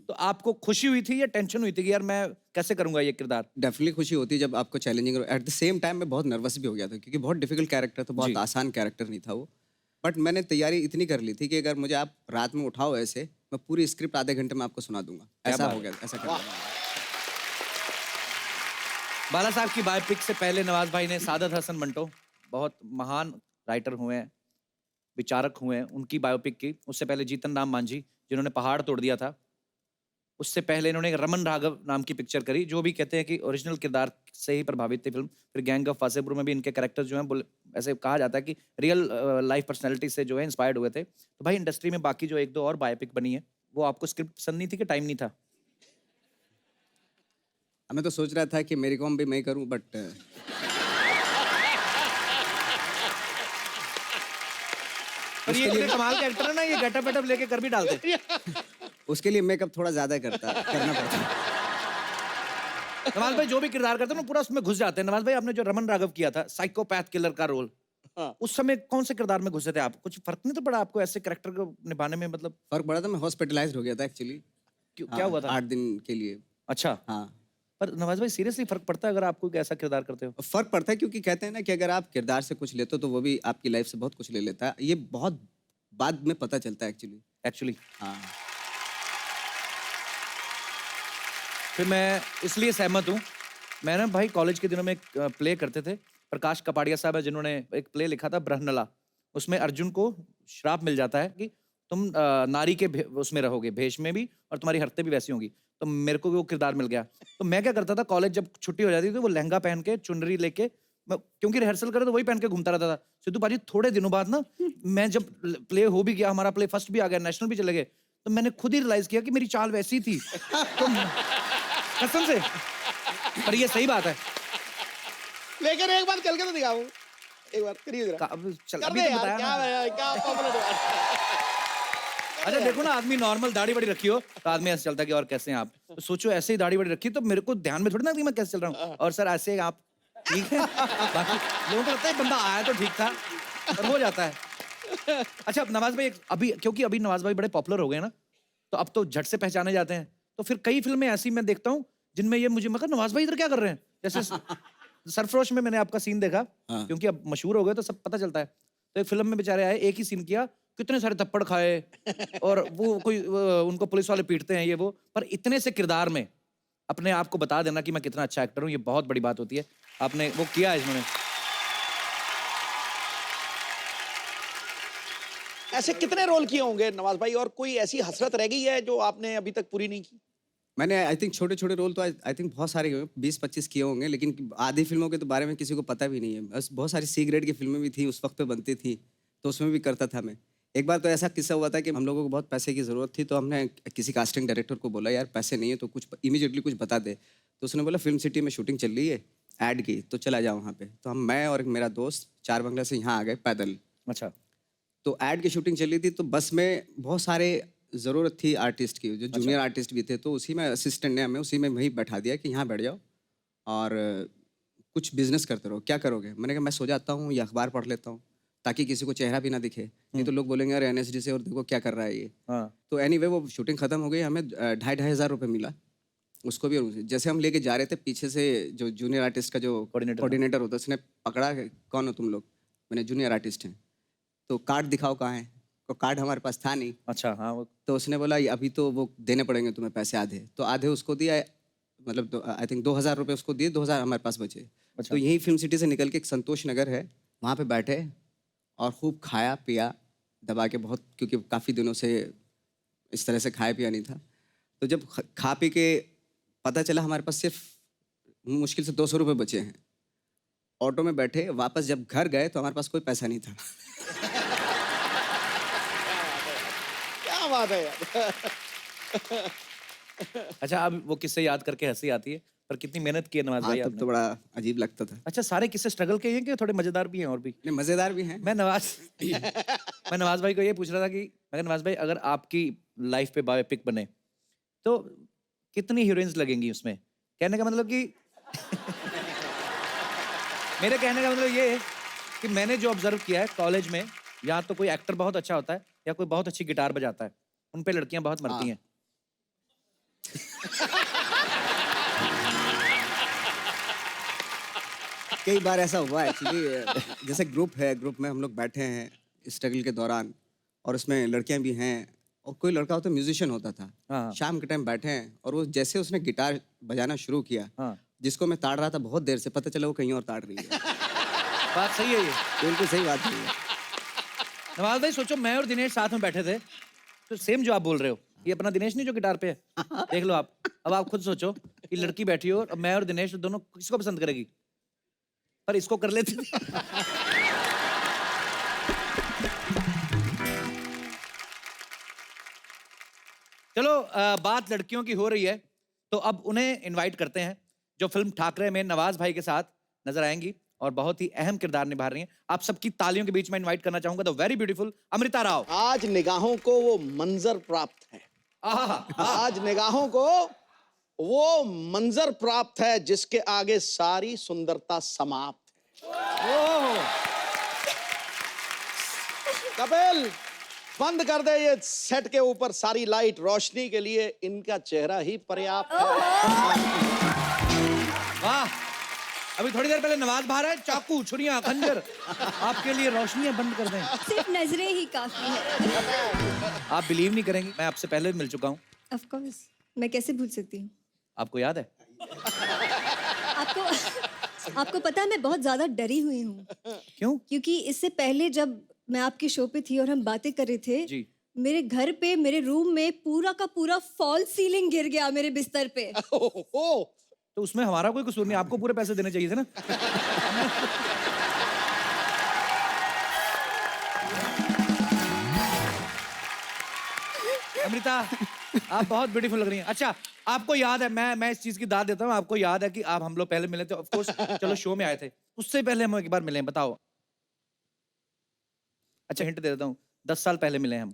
तो आपको खुशी हुई थी या टेंशन हुई थी कि यार मैं कैसे करूंगा ये किरदार? डेफिनेटली खुशी होती है जब आपको challenging. At the same time मैं बहुत नर्वस भी हो गया था, क्योंकि बहुत डिफिकल्ट कैरेक्टर था, बहुत जी। आसान कैरेक्टर नहीं था वो। बट मैंने तैयारी इतनी कर ली थी कि अगर मुझे आप रात में उठाओ ऐसे, मैं पूरी स्क्रिप्ट आधे घंटे में आपको सुना दूंगा। ऐसा बात हो गया, ऐसा कर लिया। बाला साहब की बायोपिक से पहले नवाज भाई ने सादत हसन मंटो, बहुत महान राइटर हुए हैं, विचारक हुए हैं, उनकी बायोपिक की। उससे पहले जीतन राम मांझी जिन्होंने पहाड़ तोड़ दिया था। उससे पहले इन्होंने रमन राघव नाम की पिक्चर करी, जो भी कहते हैं कि ओरिजिनल किरदार से ही प्रभावित थी फिल्म। फिर गैंग ऑफ वासेपुर में भी इनके कैरेक्टर जो हैं ऐसे कहा जाता है कि रियल लाइफ पर्सनैलिटी से जो है इंस्पायर्ड हुए थे। तो भाई इंडस्ट्री में बाकी जो 1-2 और बायोपिक बनी है, वो आपको स्क्रिप्ट पसंद नहीं थी कि टाइम नहीं था? मैं तो सोच रहा था कि मेरी कॉम भी मैं करूं, बट पर ये इतने कमाल के एक्टर है ना, ये गेटअप वेटअप लेके कर भी डालते। उसके लिए मेकअप थोड़ा ज्यादा करना पड़ता। नवाज भाई जो भी किरदार करते हैं ना, पूरा उसमें घुस जाते हैं। नवाज भाई आपने जो रमन राघव किया था, साइकोपैथ किलर का रोल, हाँ। उस समय कौन से किरदार में घुसे थे आप? कुछ फर्क नहीं तो पड़ा आपको ऐसे कैरेक्टर को निभाने में? मतलब फर्क पड़ा था, मैं हॉस्पिटलाइज हो गया था एक्चुअली। क्या हुआ था? 8 दिन के लिए। अच्छा। हाँ, पर नवाज भाई सीरियसली फर्क पड़ता है अगर आप कोई ऐसा किरदार करते हो? फर्क पड़ता है क्योंकि कहते हैं ना कि अगर आप किरदार से कुछ लेते हो तो वो भी आपकी लाइफ से बहुत कुछ ले लेता है। ये बहुत बाद में पता चलता है एक्चुअली हाँ। फिर मैं इसलिए सहमत हूँ। मैं ना भाई कॉलेज के दिनों में एक प्ले करते थे, प्रकाश कपाड़िया साहब है जिन्होंने एक प्ले लिखा था ब्रह्मनला। उसमें अर्जुन को श्राप मिल जाता है कि तुम नारी के उसमें रहोगे, भेष में भी, और तुम्हारी हरकतें भी वैसी होंगी। तो मेरे को भी वो किरदार मिल गया। तो मैं क्या करता था, कॉलेज जब छुट्टी हो जाती थी तो वो लहंगा पहन के, चुनरी लेके, क्योंकि रिहर्सल करे तो वही पहन के घूमता रहता था। सिद्धू पाजी थोड़े दिनों बाद ना, मैं जब प्ले हो भी गया, हमारा प्ले फर्स्ट भी आ गया, नेशनल भी चले गए, तो मैंने खुद ही रियलाइज किया कि मेरी चाल वैसी थी। तो कसम से, पर ये सही बात है। लेकिन एक बार चल के तो दिखाऊं, एक बार करिए जरा। चल, कर अभी दे तो यार, बताया क्या ना। है, क्या पॉपुलर है। अच्छा देखो ना, आदमी नॉर्मल दाढ़ी बड़ी रखी हो तो आदमी ऐसे चलता है कि और कैसे हैं आप। तो सोचो ऐसे ही दाढ़ी बड़ी रखी तो मेरे को ध्यान में थोड़ी ना कि मैं कैसे चल रहा हूँ। और सर ऐसे आप ठीक है। बाकी लोगों को लगता है बंदा आया तो ठीक था, और हो जाता है। अच्छा नवाज भाई, अभी क्योंकि अभी नवाज भाई बड़े पॉपुलर हो गए ना, तो अब तो झट से पहचाने जाते हैं। तो फिर कई फिल्में ऐसी मैं देखता हूँ जिनमें ये मुझे मगर नवाज भाई इधर क्या कर रहे हैं। जैसे सरफरोश में मैंने आपका सीन देखा, क्योंकि अब मशहूर हो गए तो सब पता चलता है। तो एक फिल्म में बेचारे आए, एक ही सीन किया, कितने सारे थप्पड़ खाए, और वो कोई उनको पुलिस वाले पीटते हैं ये वो, पर इतने से किरदार में अपने आप को बता देना कि मैं कितना अच्छा एक्टर हूँ, ये बहुत बड़ी बात होती है। आपने वो किया है इसमें। ऐसे कितने रोल किए होंगे नवाज भाई, और कोई ऐसी हसरत रह गई है जो आपने अभी तक पूरी नहीं की? मैंने आई थिंक छोटे छोटे रोल तो आई थिंक बहुत सारे 20-25 किए होंगे, लेकिन आधी फिल्मों के तो बारे में किसी को पता भी नहीं है। बस बहुत सारी सी ग्रेड की फिल्में भी थी उस वक्त पे बनती थी, तो उसमें भी करता था मैं। एक बार तो ऐसा किस्सा हुआ था कि हम लोगों को बहुत पैसे की ज़रूरत थी, तो हमने किसी कास्टिंग डायरेक्टर को बोला यार पैसे नहीं है तो कुछ इमीडिएटली कुछ बता दे। तो उसने बोला फिल्म सिटी में शूटिंग चल रही है ऐड की, तो चला जाओ वहाँ पे। तो मैं और मेरा दोस्त 4 बंगला से यहाँ आ गए पैदल। अच्छा। तो ऐड की शूटिंग चल रही थी, तो बस में बहुत सारे ज़रूरत थी आर्टिस्ट की, जो जूनियर आर्टिस्ट भी थे। तो उसी में असिस्टेंट ने हमें उसी में वहीं बैठा दिया कि यहाँ बैठ जाओ और कुछ बिजनेस करते रहो। क्या करोगे? मैंने कहा मैं सो जाता हूँ या अखबार पढ़ लेता हूँ, ताकि किसी को चेहरा भी ना दिखे, नहीं तो लोग बोलेंगे अरे NSD से और देखो क्या कर रहा है ये। तो एनीवे वो शूटिंग खत्म हो गई, हमें 2,500 रुपये मिला उसको भी। और जैसे हम लेके जा रहे थे, पीछे से जो जूनियर आर्टिस्ट का जो कोऑर्डिनेटर होता है, उसने पकड़ा, कौन हो तुम लोग? मैंने जूनियर आर्टिस्ट हैं। तो कार्ड दिखाओ कहाँ है? तो कार्ड हमारे पास था नहीं। अच्छा हाँ। तो उसने बोला अभी तो वो देने पड़ेंगे तुम्हें पैसे आधे। तो आधे उसको दिया, मतलब आई थिंक 2,000 रुपये उसको दिए, 2,000 हमारे पास बचे। अच्छा। तो यही फिल्म सिटी से निकल के एक संतोष नगर है, वहाँ पे बैठे और खूब खाया पिया दबा के बहुत, क्योंकि काफ़ी दिनों से इस तरह से खाया पिया नहीं था। तो जब खा पी के पता चला हमारे पास सिर्फ मुश्किल से 200 रुपये बचे हैं, ऑटो में बैठे वापस जब घर गए तो हमारे पास कोई पैसा नहीं था। क्या बात है यार। अच्छा अब वो किस्से याद करके हंसी आती है, पर कितनी मेहनत की है नवाज भाई तब आपने। तो बड़ा अजीब लगता था। अच्छा सारे किस्से स्ट्रगल के ही हैं कि थोड़े मजेदार भी हैं और भी? नहीं मज़ेदार भी हैं। मैं नवाज भाई को ये पूछ रहा था कि मैं नवाज भाई अगर आपकी लाइफ पे बायोपिक बने तो कितनी हीरोइंस लगेंगी उसमें? कहने का मतलब कि मेरे कहने का मतलब ये है कि मैंने जो ऑब्जर्व किया है कॉलेज में, या तो कोई एक्टर बहुत अच्छा होता है या कोई बहुत अच्छी गिटार बजाता है, उन पे लड़कियां बहुत मरती हैं। कई बार ऐसा हुआ एक्चुअली। जैसे ग्रुप है, ग्रुप में हम लोग बैठे हैं स्ट्रगल के दौरान, और उसमें लड़कियां भी हैं, और कोई लड़का होता म्यूजिशियन होता था। हाँ। शाम के टाइम बैठे हैं और वो जैसे उसने गिटार बजाना शुरू किया, हाँ। जिसको मैं ताड़ रहा था बहुत देर से, पता चला वो कहीं और ताड़ रही है। बात सही है ये। बिल्कुल सही बात है। नवाज भाई सोचो मैं और दिनेश साथ में बैठे थे, तो सेम जो आप बोल रहे हो, ये अपना दिनेश नहीं जो गिटार पे है, देख लो आप। अब आप खुद सोचो कि लड़की बैठी हो और मैं और दिनेश दोनों किसको पसंद करेगी? पर इसको कर लेते थे। चलो बात लड़कियों की हो रही है, तो अब उन्हें इनवाइट करते हैं जो फिल्म ठाकरे में नवाज भाई के साथ नजर आएंगी और बहुत ही अहम किरदार निभा रही हैं। आप सबकी तालियों के बीच में इनवाइट करना चाहूंगा the very beautiful Amrita Rao. आज निगाहों को वो मंजर प्राप्त है, आज निगाहों को वो मंजर प्राप्त है जिसके आगे सारी सुंदरता समाप्त है। कपिल बंद कर दे ये सेट के ऊपर सारी लाइट, रोशनी के लिए इनका चेहरा ही पर्याप्त है। वाह, अभी थोड़ी देर पहले नवाज बाहर है, चाकू छुरियां खंजर, आपके लिए रोशनियां बंद कर दें। सिर्फ नजरें ही काफी है। आप बिलीव नहीं करेंगे, मैं आपसे पहले भी मिल चुका हूँ। ऑफ कोर्स, मैं कैसे भूल सकती हूँ? आपको याद है? आपको पता है मैं बहुत ज्यादा डरी हुई हूँ। क्यों? क्योंकि इससे पहले जब मैं आपके शो पे थी और हम बातें कर रहे थे, जी। मेरे घर पे, मेरे रूम में पूरा का पूरा फॉल सीलिंग गिर गया मेरे बिस्तर पे। तो उसमें हमारा कोई कसूर नहीं, आपको पूरे पैसे देने चाहिए थे ना। अमृता, आप बहुत ब्यूटीफुल लग रही हैं। अच्छा, आपको याद है, मैं इस चीज की दाद देता हूँ, आपको याद है कि आप हम लोग पहले मिले थे, ऑफ कोर्स, चलो शो में आए थे, उससे पहले हम एक बार मिले हैं, बताओ। अच्छा, हिंट दे देता हूँ, 10 साल पहले मिले हैं हम।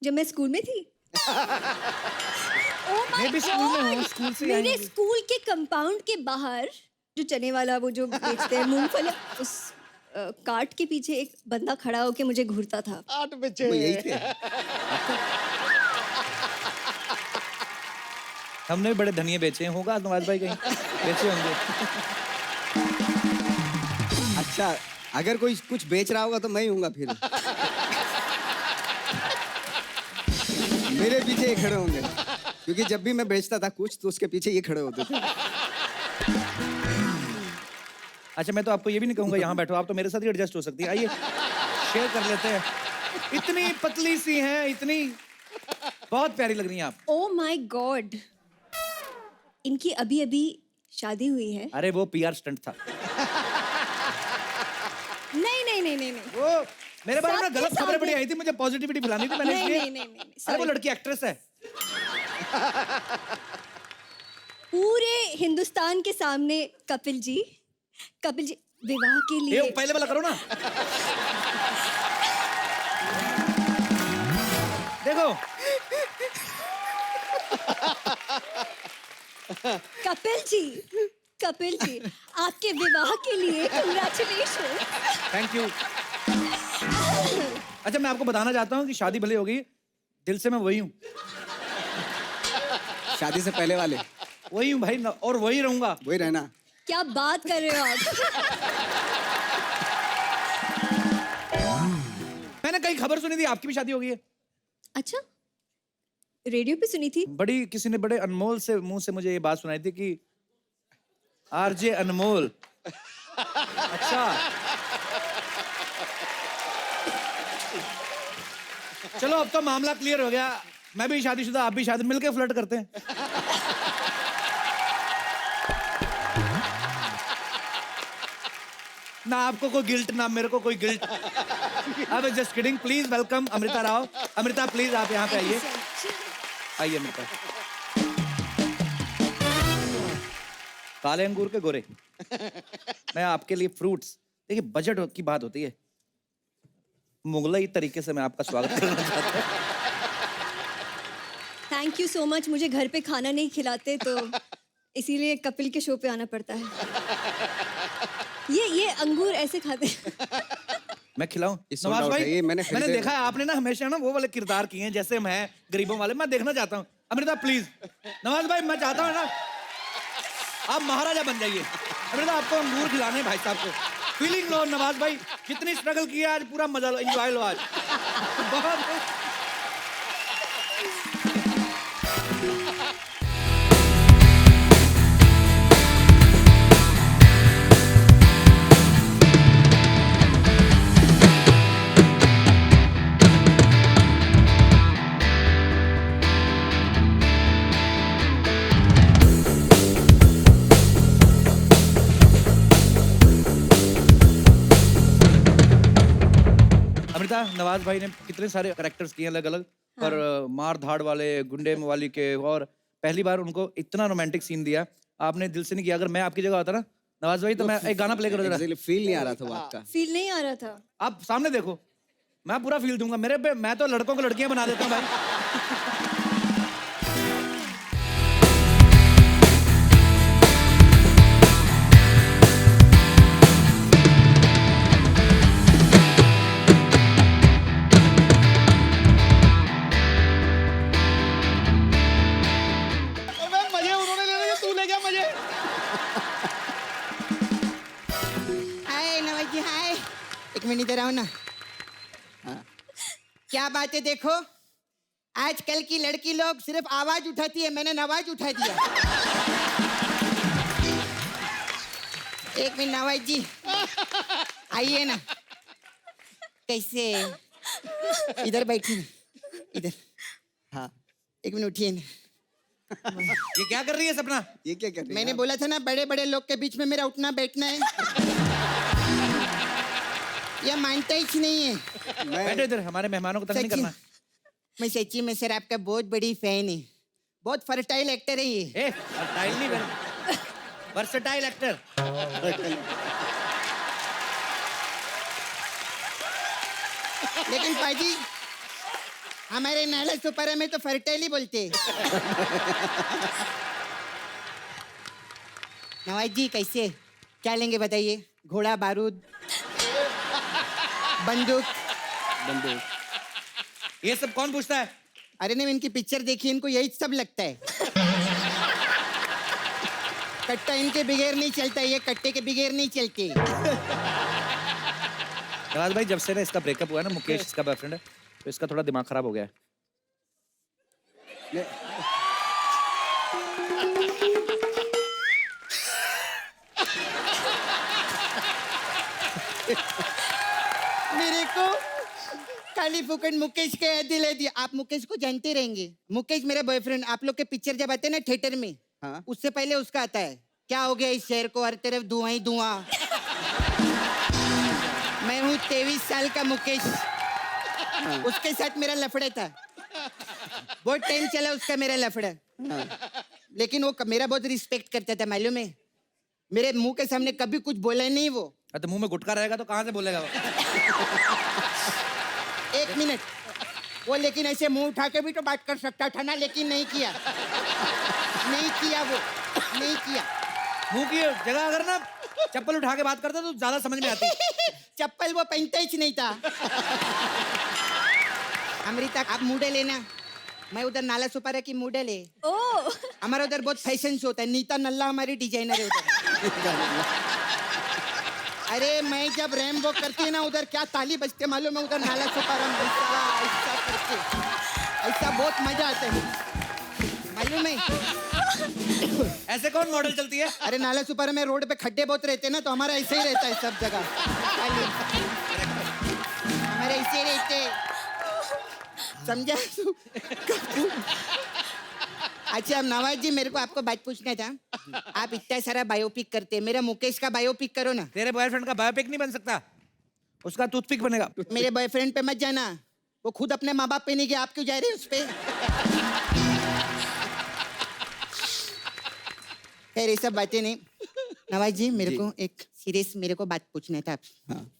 जब मैं स्कूल में थी। मैं भी स्कूल में हूँ, स्कूल से मेरे आएंगे। स्कूल के कंपाउंड के बाहर जो चने वाला वो जो बेचते हैं मूंगफली, उस कार्ट के पीछे एक बंदा खड़ा होके मुझे घूरता था। वो यही थे। हमने भी बड़े धनिये बेचे हैं, होगा नवाज भाई कहीं बेचे होंगे। अच्छा, अगर कोई कुछ बेच रहा होगा तो मैं ही हूँगा फिर। मेरे पीछे ये खड़े होंगे, क्योंकि जब भी मैं बेचता था कुछ तो उसके पीछे ये खड़े होते थे। अच्छा, मैं तो आपको ये भी नहीं कहूंगा यहाँ बैठो, आप तो मेरे साथ ही एडजस्ट हो सकती है। आइए शेयर कर लेते हैं। इतनी पतली सी हैं, इतनी बहुत प्यारी लग रही हैं आप। ओह माय गॉड, इनकी अभी अभी शादी हुई है। अरे वो पीआर स्टंट था। नहीं नहीं नहीं नहीं नहीं वो मेरे बारे में सबके गलत खबरें बड़ी सामने- आई थी, मुझे पॉजिटिविटी फैलानी थी, मैंने नहीं इसलिए। नहीं नहीं नहीं अरे वो sorry। लड़की एक्ट्रेस है। पूरे हिंदुस्तान के सामने कपिल जी विवाह के ये लिए वो पहले वाला करो ना। देखो, कपिल जी आपके विवाह के लिए कांग्रेचुलेशन। Thank you. अच्छा, मैं आपको बताना चाहता हूँ कि शादी भले हो गई, दिल से मैं वही हूँ। शादी से पहले वाले वही हूँ भाई, और वही रहूंगा। वही रहना। क्या बात कर रहे हो आप? मैंने कहीं खबर सुनी थी आपकी भी शादी हो गई है। अच्छा, रेडियो पे सुनी थी। बड़ी किसी ने बड़े अनमोल से मुंह से मुझे ये बात सुनाई थी कि आरजे अनमोल। अच्छा, चलो अब तो मामला क्लियर हो गया। मैं भी शादीशुदा, आप भी शादी, मिलके फ्लर्ट करते हैं। ना आपको कोई गिल्ट, ना मेरे को कोई गिल्ट। अब just kidding. Please welcome Amrita Rao. Amrita please आप यहाँ पे आइए। आइए अमृता। काले अंगूर के गोरे। मैं आपके लिए फ्रूट्स, देखिए बजट की बात होती है, मुगलई तरीके से मैं आपका स्वागत करना चाहता हूँ। Thank you so much. मुझे घर पे खाना नहीं खिलाते तो इसीलिए कपिल के शो पे आना पड़ता है। ये अंगूर ऐसे खाते हैं। मैं खिलाऊं? ये sold नवाज out भाई, है, ये मैंने मैंने खरीदे देखा है आपने ना हमेशा ना वो वाले किरदार किए हैं जैसे मैं गरीबों वाले, मैं देखना चाहता हूँ। अमृता प्लीज। नवाज भाई, मैं चाहता हूँ ना आप महाराजा बन जाइए। अमृता आपको अंगूर खिलाने भाई साहब को। फीलिंग लो नवाज भाई, जितनी स्ट्रगल की है आज पूरा मजा लो, एंजॉय लो आज। बहुत अमृता, नवाज भाई ने कितने सारे कैरेक्टर्स किए अलग अलग, पर मार धाड़ वाले, गुंडे मवाली के, और पहली बार उनको इतना रोमांटिक सीन दिया, आपने दिल से नहीं किया। अगर मैं आपकी जगह होता ना नवाज भाई, तो मैं एक गाना प्ले करो जरा। फील नहीं आ रहा था वो आपका। फील नहीं आ रहा था। आप सामने देखो, मैं पूरा फील दूंगा। मेरे पे मैं तो लड़कों को लड़कियां बना देता हूँ भाई। हाय एक मिनट इधर आओ ना। क्या बात है, देखो आजकल की लड़की लोग सिर्फ आवाज उठाती है, मैंने नवाज उठा दिया। एक मिनट नवाज जी आइए ना। कैसे? इधर बैठिए ना, इधर। हाँ, एक मिनट उठिए ना। ये क्या कर रही है सपना? ये क्या कर रही है मैंने आप? बोला था ना बड़े बड़े लोग के बीच में मेरा उठना बैठना है। ये मानता ही नहीं है। बैठो इधर, हमारे मेहमानों को तंग नहीं सच्ची करना। मैं सच्ची में सर आपका बहुत बड़ी फैन है। बहुत फर्टाइल एक्टर है ये। ए, वर्सटाइल नहीं बन, वर्सटाइल एक्टर। लेकिन पाजी हमारे नाला सुपारा में तो फर्टाइल ही बोलते हैं। नवाज जी कैसे? क्या लेंगे बताइए? घोड़ा, बारूद, बंदूक? ये सब कौन पूछता है? अरे नहीं, इनकी पिक्चर देखी, इनको यही सब लगता है। कट्टा इनके बगैर नहीं चलता, ये कट्टे के बगैर नहीं चलते। नवाज भाई जब से ना इसका ब्रेकअप हुआ है ना, मुकेश इसका बॉयफ्रेंड है, तो इसका थोड़ा दिमाग खराब हो गया है। मेरे को खाली फुकट मुकेश के याद दिला दिया। आप मुकेश को जानते रहेंगे। मुकेश मेरा बॉयफ्रेंड। आप लोग के पिक्चर जब आते हैं ना थिएटर में, हाँ। उससे पहले उसका आता है क्या हो गया इस शहर को, हर तरफ धुआं ही धुआं। मैं हूँ 23 साल का मुकेश। उसके साथ मेरा लफड़ा था। बहुत टाइम चला उसका मेरा लफड़ा। लेकिन वो मेरा बहुत रिस्पेक्ट करता था, मालूम है। मेरे मुंह के सामने कभी कुछ बोला नहीं वो। तो मुंह में गुटखा रहेगा तो कहाँ से बोलेगा वो? एक मिनट, वो लेकिन ऐसे मुंह उठा के भी तो बात कर सकता था ना, लेकिन नहीं किया। नहीं किया वो, नहीं किया। मुंह की जगह अगर ना चप्पल उठा के बात करता तो ज्यादा समझ में आती। चप्पल वो पहनता ही नहीं था। अमृता आप मूडल लेना, मैं उधर नाला सुपारा की मूडल है। ओ हमारा उधर बहुत फैशन शो होता है। नीता नल्ला हमारी डिजाइनर है उधर। अरे मैं जब रैम्बो करती है ना उधर क्या ताली बजते मालूम है, उधर नाला सुपारा में ऐसा करके ऐसा बहुत मजा आता है मालूम है। ऐसे कौन मॉडल चलती है? अरे नाला सुपारा में रोड पे खड्डे बहुत रहते हैं ना, तो हमारा ऐसे ही रहता है सब जगह। हमारे ऐसे रहते, समझा? अच्छा नवाज जी, मेरे को आपको बात पूछना था। आप इतना सारा बायोपिक करते हैं, मेरा मुकेश का बायोपिक करो ना। तेरे बॉयफ्रेंड का बायोपिक नहीं बन सकता, उसका टूथपिक बनेगा। मेरे बॉयफ्रेंड पे मत जाना, वो खुद अपने माँ बाप पे नहीं गया, आप क्यों जा रहे हैं उस पे? खैर ये सब बातें नहीं। नवाज जी मेरे को एक सीरियस मेरे को बात पूछना था आपसे। हाँ।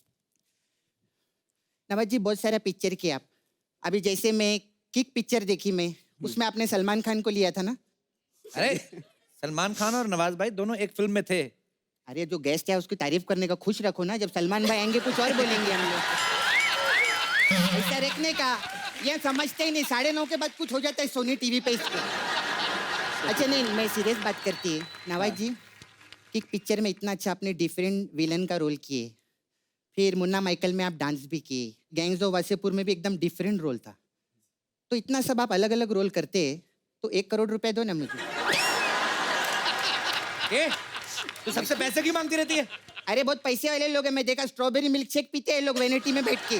नवाज जी बहुत सारा पिक्चर किया आप। अभी जैसे मैं किक पिक्चर देखी मैं, उसमें आपने सलमान खान को लिया था ना? अरे सलमान खान और नवाज भाई दोनों एक फिल्म में थे। अरे जो गेस्ट है उसकी तारीफ करने का खुश रखो ना, जब सलमान भाई आएंगे कुछ और बोलेंगे हम लोग। ऐसा रखने का ये समझते ही नहीं, 9:30 के बाद कुछ हो जाता है सोनी टीवी पे इसको। अच्छा नहीं, मैं सीरियस बात करती है नवाज जी। किक पिक्चर में इतना अच्छा आपने डिफरेंट विलन का रोल किए, फिर मुन्ना माइकल में आप डांस भी किए, गैंग्स ऑफ वासेपुर में भी एकदम डिफरेंट रोल था। तो इतना सब आप अलग अलग रोल करते तो 1 करोड़ रुपए दो ना मुझे। तो सबसे पैसे क्यों मांगती रहती है? अरे बहुत पैसे वाले लोग हैं, मैं देखा स्ट्रॉबेरी मिल्क शेक पीते हैं लोग वैनिटी में बैठ के।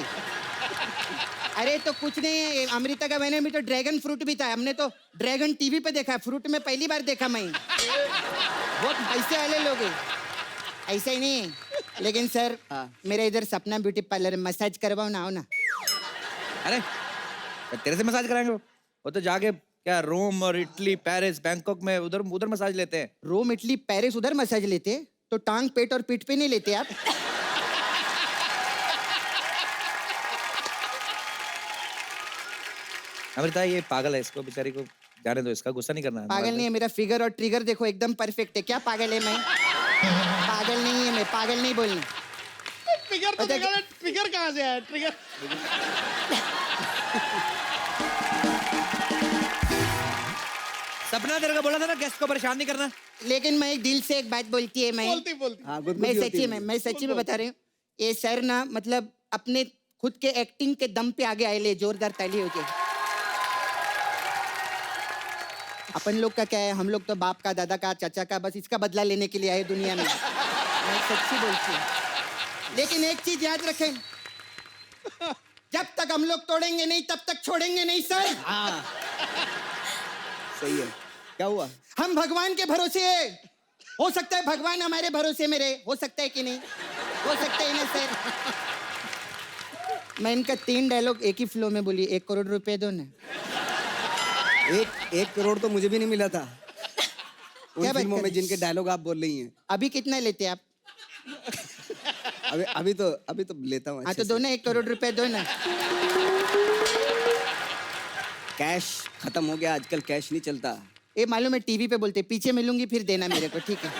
अरे तो कुछ नहीं है, अमृता का वैनिटी में तो ड्रैगन फ्रूट भी था। हमने तो ड्रैगन टीवी पे देखा, फ्रूट में पहली बार देखा मैं। बहुत पैसे वाले लोग हैं, ऐसा ही नहीं है। लेकिन सर मेरा इधर सपना ब्यूटी पार्लर मसाज करवाओ ना, आओ ना। अरे तेरे से मसाज कराएंगे वो तो जाके क्या रोम और इटली पेरिस बैंकॉक में उधर उधर मसाज लेते हैं। रोम इटली पेरिस उधर मसाज लेते, तो टांग पेट और पीठ पे नहीं लेते आप? अमृता ये पागल है, इसको बेचारी को जाने दो, इसका गुस्सा नहीं करना है। पागल नहीं है, मेरा फिगर और ट्रिगर देखो एकदम परफेक्ट है। क्या पागल है मैं? पागल नहीं है मैं, पागल नहीं बोलनी। ट्रिगर तो देखा मैं, ट्रिगर कहाँ से आया? ट्रिगर सपना तेरे को बोला था ना गेस्ट को परेशान नहीं करना। लेकिन मैं दिल से एक बात बोलती है मैं। बोलती हाँ, मैं सच्ची में बता रही हूँ, ये सर ना मतलब अपने खुद के एक्टिंग के दम पे आगे आए ले, जोरदार ताली हो जाए। अपन लोग का क्या है, हम लोग तो बाप का, दादा का, चाचा का, बस इसका बदला लेने के लिए आए दुनिया में। मैं सच्ची बोलती हूँ। लेकिन एक चीज याद रखें, जब तक हम लोग तोड़ेंगे नहीं तब तक छोड़ेंगे नहीं सर। हाँ सही है। क्या हुआ? हम भगवान के भरोसे है। हो सकता है भगवान हमारे भरोसे में रहे, हो सकता है कि नहीं, हो सकता है ना सर। मैं इनका 3 डायलॉग एक ही फ्लो में बोली, 1 करोड़ रुपए दो ना। एक करोड़ तो मुझे भी नहीं मिला था उन क्या बात फिल्मों कर में रही? जिनके डायलॉग आप बोल रही हैं। अभी कितना लेते आप? अभी तो लेता हूँ हाँ अच्छे तो दो ना, 1 करोड़ रुपए दो ना। कैश खत्म हो गया आजकल, कैश नहीं चलता। ये मालूम है, टीवी पे बोलते पीछे मिलूंगी फिर देना मेरे को, ठीक है?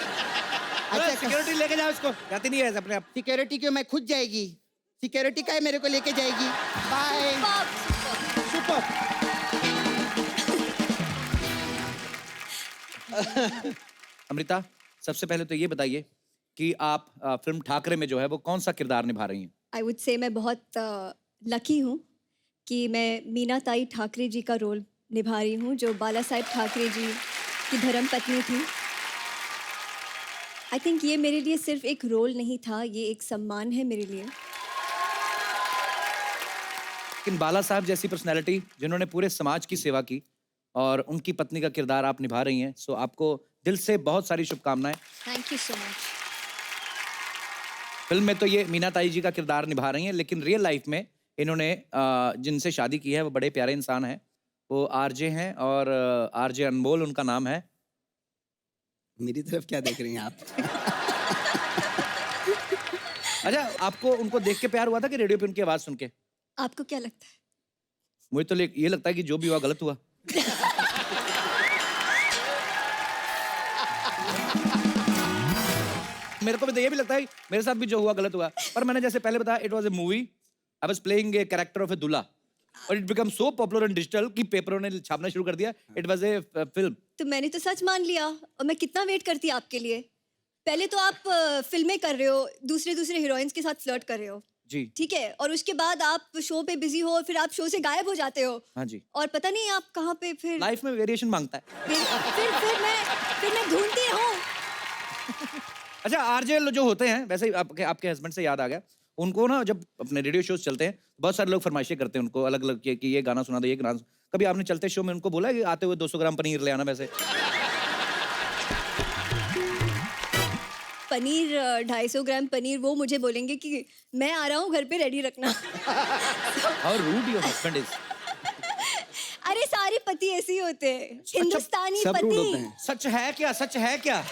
अच्छा सिक्योरिटी लेके जाओ इसको, जाती नहीं है ऐसे अपने आप। सिक्योरिटी क्यों, मैं खुद जाएगी। सिक्योरिटी का है मेरे को लेके जाएगी। बाय। सुपर। अमृता, सबसे पहले तो ये बताइए कि आप फिल्म ठाकरे में जो है वो कौन सा किरदार निभा रही हैं? आई वुड से मैं बहुत लकी हूँ कि मैं मीना ताई ठाकरे जी का रोल निभा रही हूँ, जो बाला साहेब ठाकरे जी की धर्म पत्नी थी। आई थिंक ये मेरे लिए सिर्फ एक रोल नहीं था, ये एक सम्मान है मेरे लिए। लेकिन बाला साहब जैसी पर्सनैलिटी जिन्होंने पूरे समाज की सेवा की और उनकी पत्नी का किरदार आप निभा रही हैं, सो आपको दिल से बहुत सारी शुभकामनाएं। Thank you so much. Film में तो ये मीना ताई जी का किरदार निभा रही हैं, लेकिन रियल लाइफ में इन्होंने जिनसे शादी की है वो बड़े प्यारे इंसान हैं, वो आरजे हैं और आरजे अनमोल उनका नाम है। मेरी तरफ क्या देख रही हैं आप? अच्छा, आपको उनको देख के प्यार हुआ था कि रेडियो पे उनकी आवाज सुन के? आपको क्या लगता है? मुझे तो ये लगता है कि जो भी हुआ गलत हुआ। मेरे को भी तो ये भी लगता है कि मेरे साथ भी जो हुआ गलत हुआ, पर मैंने जैसे पहले बताया, it was a movie, I was playing a character of a dulha और it became so popular in digital कि पेपरों ने छापना शुरू कर दिया। It was a film. तो मैंने तो सच मान लिया, और मैं कितना वेट करती आपके लिए। पहले तो आप फिल्में कर रहे हो, दूसरे हीरोइंस के साथ फ्लर्ट कर रहे हो, जी ठीक है, और उसके बाद आप शो पे बिजी हो, फिर आप शो से गायब हो जाते हो। हाँ जी, और पता नहीं आप कहाँ पे फिर लाइफ में वेरिएशन मांगता है। फिर मैं ढूंढती रहूं। अच्छा, आरजे जो होते हैं, वैसे ही आपके हस्बैंड से याद आ गया, उनको ना जब अपने रेडियो शोज चलते हैं, बहुत सारे लोग फरमाइशें करते हैं उनको अलग अलग कि ये गाना सुना दो, ये गाना। कभी आपने चलते शो में उनको बोला कि आते हुए 200 ग्राम पनीर ले आना? वैसे पनीर 250 ग्राम पनीर वो मुझे बोलेंगे कि मैं आ रहा हूँ, घर पे रेडी रखना। How rude your husband is. अरे सारे पति ऐसे ही होते हैं, हिंदुस्तानी सब रूड होते पति। हैं। सच है क्या? सच है क्या?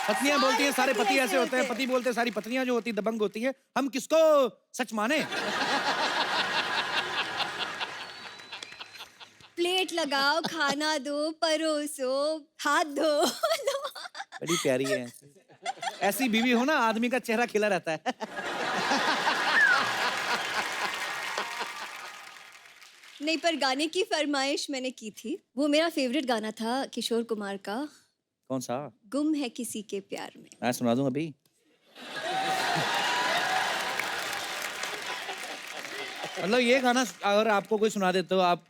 पत्नियां बोलती हैं सारे पति ऐसे होते हैं, पति बोलते हैं सारी पत्नियां जो होती दबंग होती हैं। हम किसको सच माने? प्लेट लगाओ, खाना दो, परोसो, हाथ धो। बड़ी प्यारी है। ऐसी बीवी हो ना, आदमी का चेहरा खिला रहता है। नहीं, पर गाने की फरमाइश मैंने की थी। वो मेरा फेवरेट गाना था किशोर कुमार का, कौन सा? गुम है किसी के प्यार में। मैं सुना दूं अभी। मतलब ये गाना अगर आपको कोई सुना दे तो आप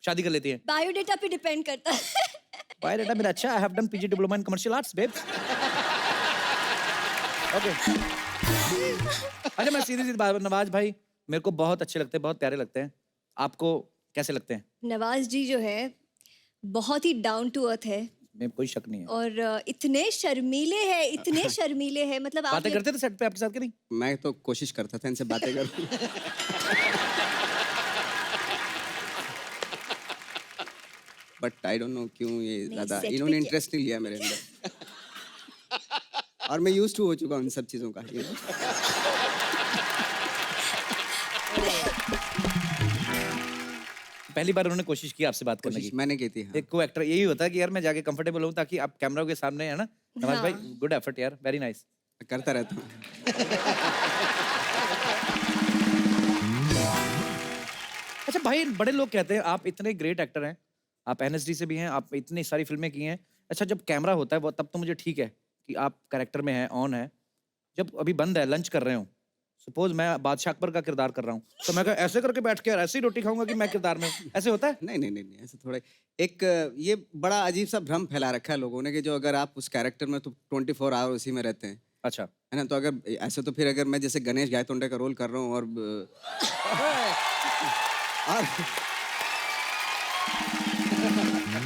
शादी कर लेती हैं? बायोडेटा पे डिपेंड करता है। बायोडेटा मेरा अच्छा, I have done PG diploma in commercial arts babes. Okay. अच्छा, मैं सीधी बात, नवाज भाई मेरे को बहुत अच्छे लगते हैं, बहुत प्यारे लगते हैं। आपको कैसे लगते हैं? नवाज जी जो है बहुत ही डाउन टू अर्थ है, मैं कोई शक नहीं है। और इतने शर्मीले हैं, इतने शर्मीले हैं, मतलब आप बातें करते थे सेट पे आपके साथ कि नहीं? मैं तो कोशिश करता था इनसे बातें करूं। बट आई डोंट नो क्यों ये नहीं, ज्यादा set पे इन्होंने क्या- इंटरेस्ट नहीं लिया मेरे अंदर। और मैं यूज्ड टू हो चुका हूं इन सब चीजों का, you know? पहली बार उन्होंने कोशिश की आपसे बात करने कोशिश की। मैंने की थी, हाँ। एक को एक्टर यही होता है कि यार मैं जाके कंफर्टेबल हूं ताकि आप कैमरा के सामने, है ना? नवाज भाई, हाँ। गुड एफर्ट यार, वेरी नाइस। करता रहता हूँ। अच्छा भाई, बड़े लोग कहते हैं आप इतने ग्रेट एक्टर हैं, आप एनएसडी से भी हैं, आप इतनी सारी फिल्में की हैं। अच्छा, जब कैमरा होता है वो तब तो मुझे ठीक है कि आप कैरेक्टर में हैं, ऑन है। जब अभी बंद है, लंच कर रहे हो, सपोज मैं बादशाह अकबर का किरदार कर रहा हूँ, तो मैं ऐसे करके बैठ के ऐसे ही रोटी खाऊंगा कि मैं किरदार में, ऐसे होता है? नहीं नहीं नहीं नहीं, ऐसे थोड़ा एक ये बड़ा अजीब सा भ्रम फैला रखा है लोगों ने कि जो अगर आप उस कैरेक्टर में तो 24 आवर उसी में रहते हैं, अच्छा। है ना। तो अगर ऐसे तो फिर अगर मैं जैसे गणेश गायतोंडे का रोल कर रहा हूँ और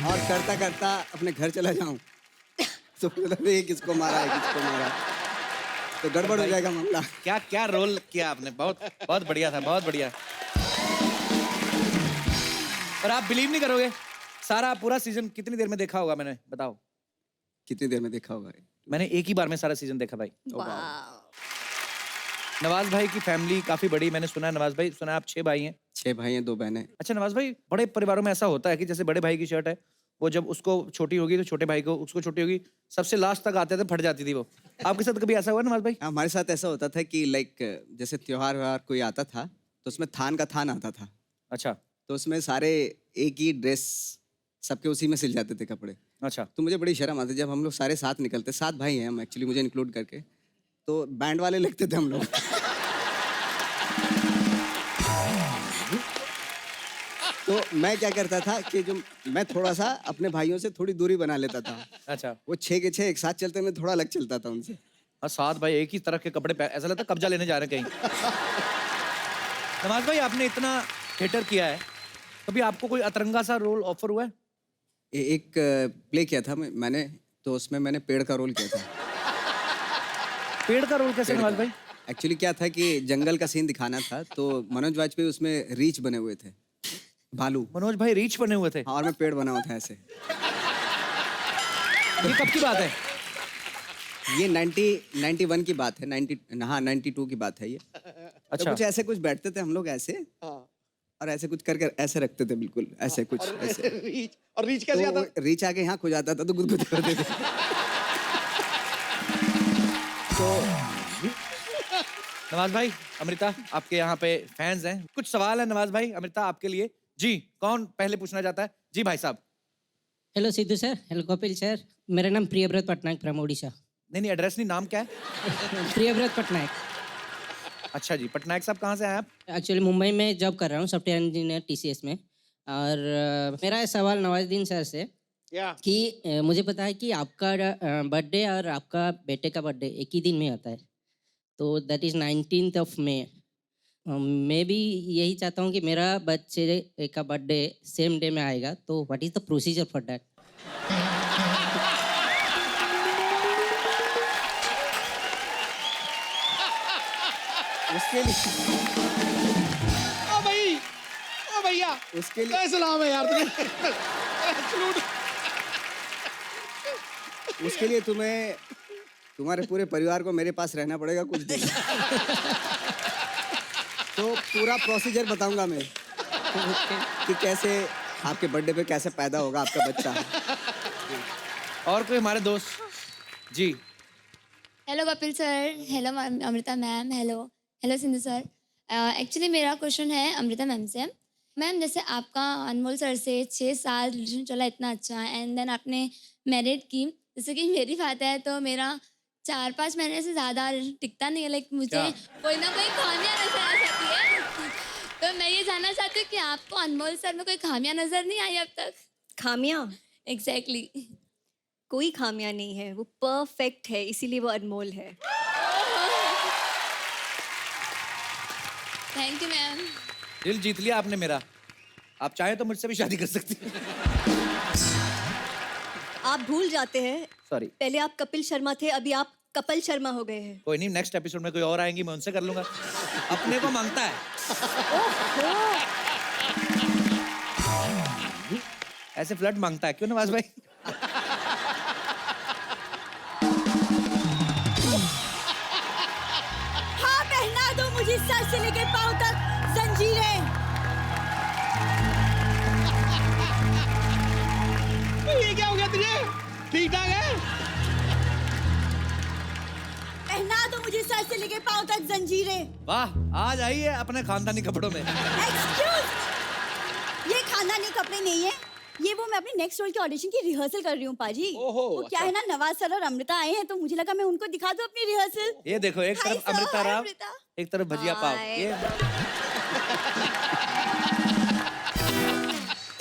और करता करता अपने घर चला जाऊं तो मतलब ये किसको मारा है, किसको मारा है, तो गड़बड़ हो जाएगा मामला। क्या क्या रोल किया आपने, बहुत बहुत बढ़िया था, बहुत बढ़िया। और आप बिलीव नहीं करोगे, सारा पूरा सीजन कितनी देर में देखा होगा मैंने, बताओ? कितनी देर में देखा होगा? मैंने एक ही बार में सारा सीजन देखा भाई। वाह। नवाज भाई की फैमिली काफी बड़ी, मैंने सुना है नवाज भाई, सुना है आप 6 भाई हैं? 6 भाई हैं, 2 बहनें। अच्छा नवाज भाई, बड़े परिवारों में ऐसा होता है कि जैसे बड़े भाई की शर्ट है, वो जब उसको छोटी होगी तो छोटे भाई को, उसको छोटी होगी, सबसे लास्ट तक आते थे, फट जाती थी वो। आपके साथ कभी ऐसा हुआ नवाज भाई? हमारे साथ ऐसा होता था कि लाइक जैसे त्योहार व्योहार कोई आता था तो उसमें थान का थान आता था। अच्छा। तो उसमें सारे एक ही ड्रेस, सबके उसी में सिल जाते थे कपड़े। अच्छा। तो मुझे बड़ी शर्म आती जब हम लोग सारे साथ निकलते, 7 भाई हैं हम एक्चुअली, मुझे इंक्लूड करके, तो बैंड वाले लगते थे हम लोग। तो मैं क्या करता था कि जो मैं थोड़ा सा अपने भाइयों से थोड़ी दूरी बना लेता था। अच्छा। वो 6 के 6 एक साथ चलते, मैं थोड़ा अलग चलता था उनसे। और 7 भाई एक ही तरह के कपड़े पहन, ऐसा लगता है कब्जा लेने जा रहे हैं कहीं। नवाज भाई, आपने इतना थिएटर किया है, कभी आपको कोई अतरंगा सा रोल ऑफर हुआ है? एक प्ले किया था मैंने, तो उसमें मैंने पेड़ का रोल किया था। पेड़ का रोल कैसे नवाज भाई? एक्चुअली क्या था कि जंगल का सीन दिखाना था, तो मनोज वाजपेयी उसमें रीछ बने हुए थे, भालू। मनोज भाई रीछ बने हुए थे? हाँ, और मैं पेड़ बना हुआ था ऐसे। ये कब की बात है? ये 91 की बात है, 92 की बात है ये। अच्छा। तो कुछ ऐसे कुछ बैठते थे हम लोग ऐसे, और ऐसे कुछ करके ऐसे रखते थे, बिल्कुल ऐसे कुछ ऐसे। और रीच कैसे आता? तो रीच आके यहाँ खो जाता था तो गुदगुद करते थे। तो नवाज भाई, अमृता आपके यहाँ पे फैंस हैं, कुछ सवाल है नवाज भाई अमृता आपके लिए। जी, कौन पहले पूछना चाहता है? जी भाई साहब। Hello Sidhu sir, hello Kapil sir, मेरा नाम प्रियव्रत पटनायक फ्रॉम ओडिशा। नहीं नहीं, एड्रेस नहीं, नाम क्या है? प्रियव्रत पटनायक। अच्छा जी, पटनायक साहब कहाँ से आए आप? एक्चुअली मुंबई में जॉब कर रहा हूँ, सॉफ्टवेयर इंजीनियर TCS में। और मेरा सवाल नवाजुद्दीन सर से कि मुझे पता है कि आपका बर्थडे और आपका बेटे का बर्थडे एक ही दिन में होता है, तो दैट इज़ 19th May। मैं भी यही चाहता हूँ कि मेरा बच्चे का बर्थडे सेम डे में आएगा, तो what is the procedure for that? उसके लिए ओ भैया, उसके लिए क्या सलाम है यार तुम्हें? उसके लिए तुम्हें, तुम्हारे पूरे परिवार को मेरे पास रहना पड़ेगा कुछ दिन। तो पूरा प्रोसीजर बताऊंगा मैं कि कैसे आपके बर्थडे पे कैसे पैदा होगा आपका बच्चा। और कोई हमारे दोस्त? जी। Hello Kapil sir, hello Amrita ma'am, hello Sindhu sir. Actually मेरा क्वेश्चन है अमृता मैम से। मैम, जैसे आपका अनमोल सर से 6 साल रिलेशन चला, इतना अच्छा, एंड देन आपने मैरिड की। जैसे कि मेरी बात है तो मेरा 4-5 महीने से ज़्यादा टिकता नहीं है, लाइक मुझे कोई ना कोई खामियां नजर आ जाती है। तो मैं ये जानना चाहती हूँ कि आपको अनमोल सर में कोई खामियां नजर नहीं आई अब तक? खामियां? एग्जैक्टली। कोई खामियां नहीं है, वो परफेक्ट है, इसीलिए वो अनमोल है। Thank you ma'am. दिल जीत लिया आपने मेरा। आप चाहे तो मुझसे भी शादी कर सकती हैं। आप भूल जाते हैं, सॉरी, पहले आप कपिल शर्मा थे, अभी आप कपिल शर्मा हो गए हैं। कोई नहीं, नेक्स्ट एपिसोड में कोई और आएंगी, मैं उनसे कर लूंगा। अपने को मांगता है। ऐसे फ्लर्ट मांगता है क्यों नवाज भाई? हाँ, पहना दो मुझे सर से लेकर पांव तक जंजीरें। ये क्या हो गया तुझे? ठीक ठाक है? पहना दो मुझे सर से लेकर पांव तक जंजीरें। वाह, आज आई है अपने खानदानी कपड़ों में। एक्सक्यूज, ये खानदानी कपड़े नहीं है, ये वो मैं अपनी नेक्स्ट रोल के ऑडिशन की रिहर्सल कर रही हूँ पाजी। ओहो, वो क्या है ना, नवाज सर और अमृता आए हैं तो मुझे लगा मैं उनको दिखा दूं अपनी रिहर्सल। ये देखो, एक हाय तरफ सर, अमृता हाय राव, अमृता। एक तरफ भजिया पाव। हाय। ये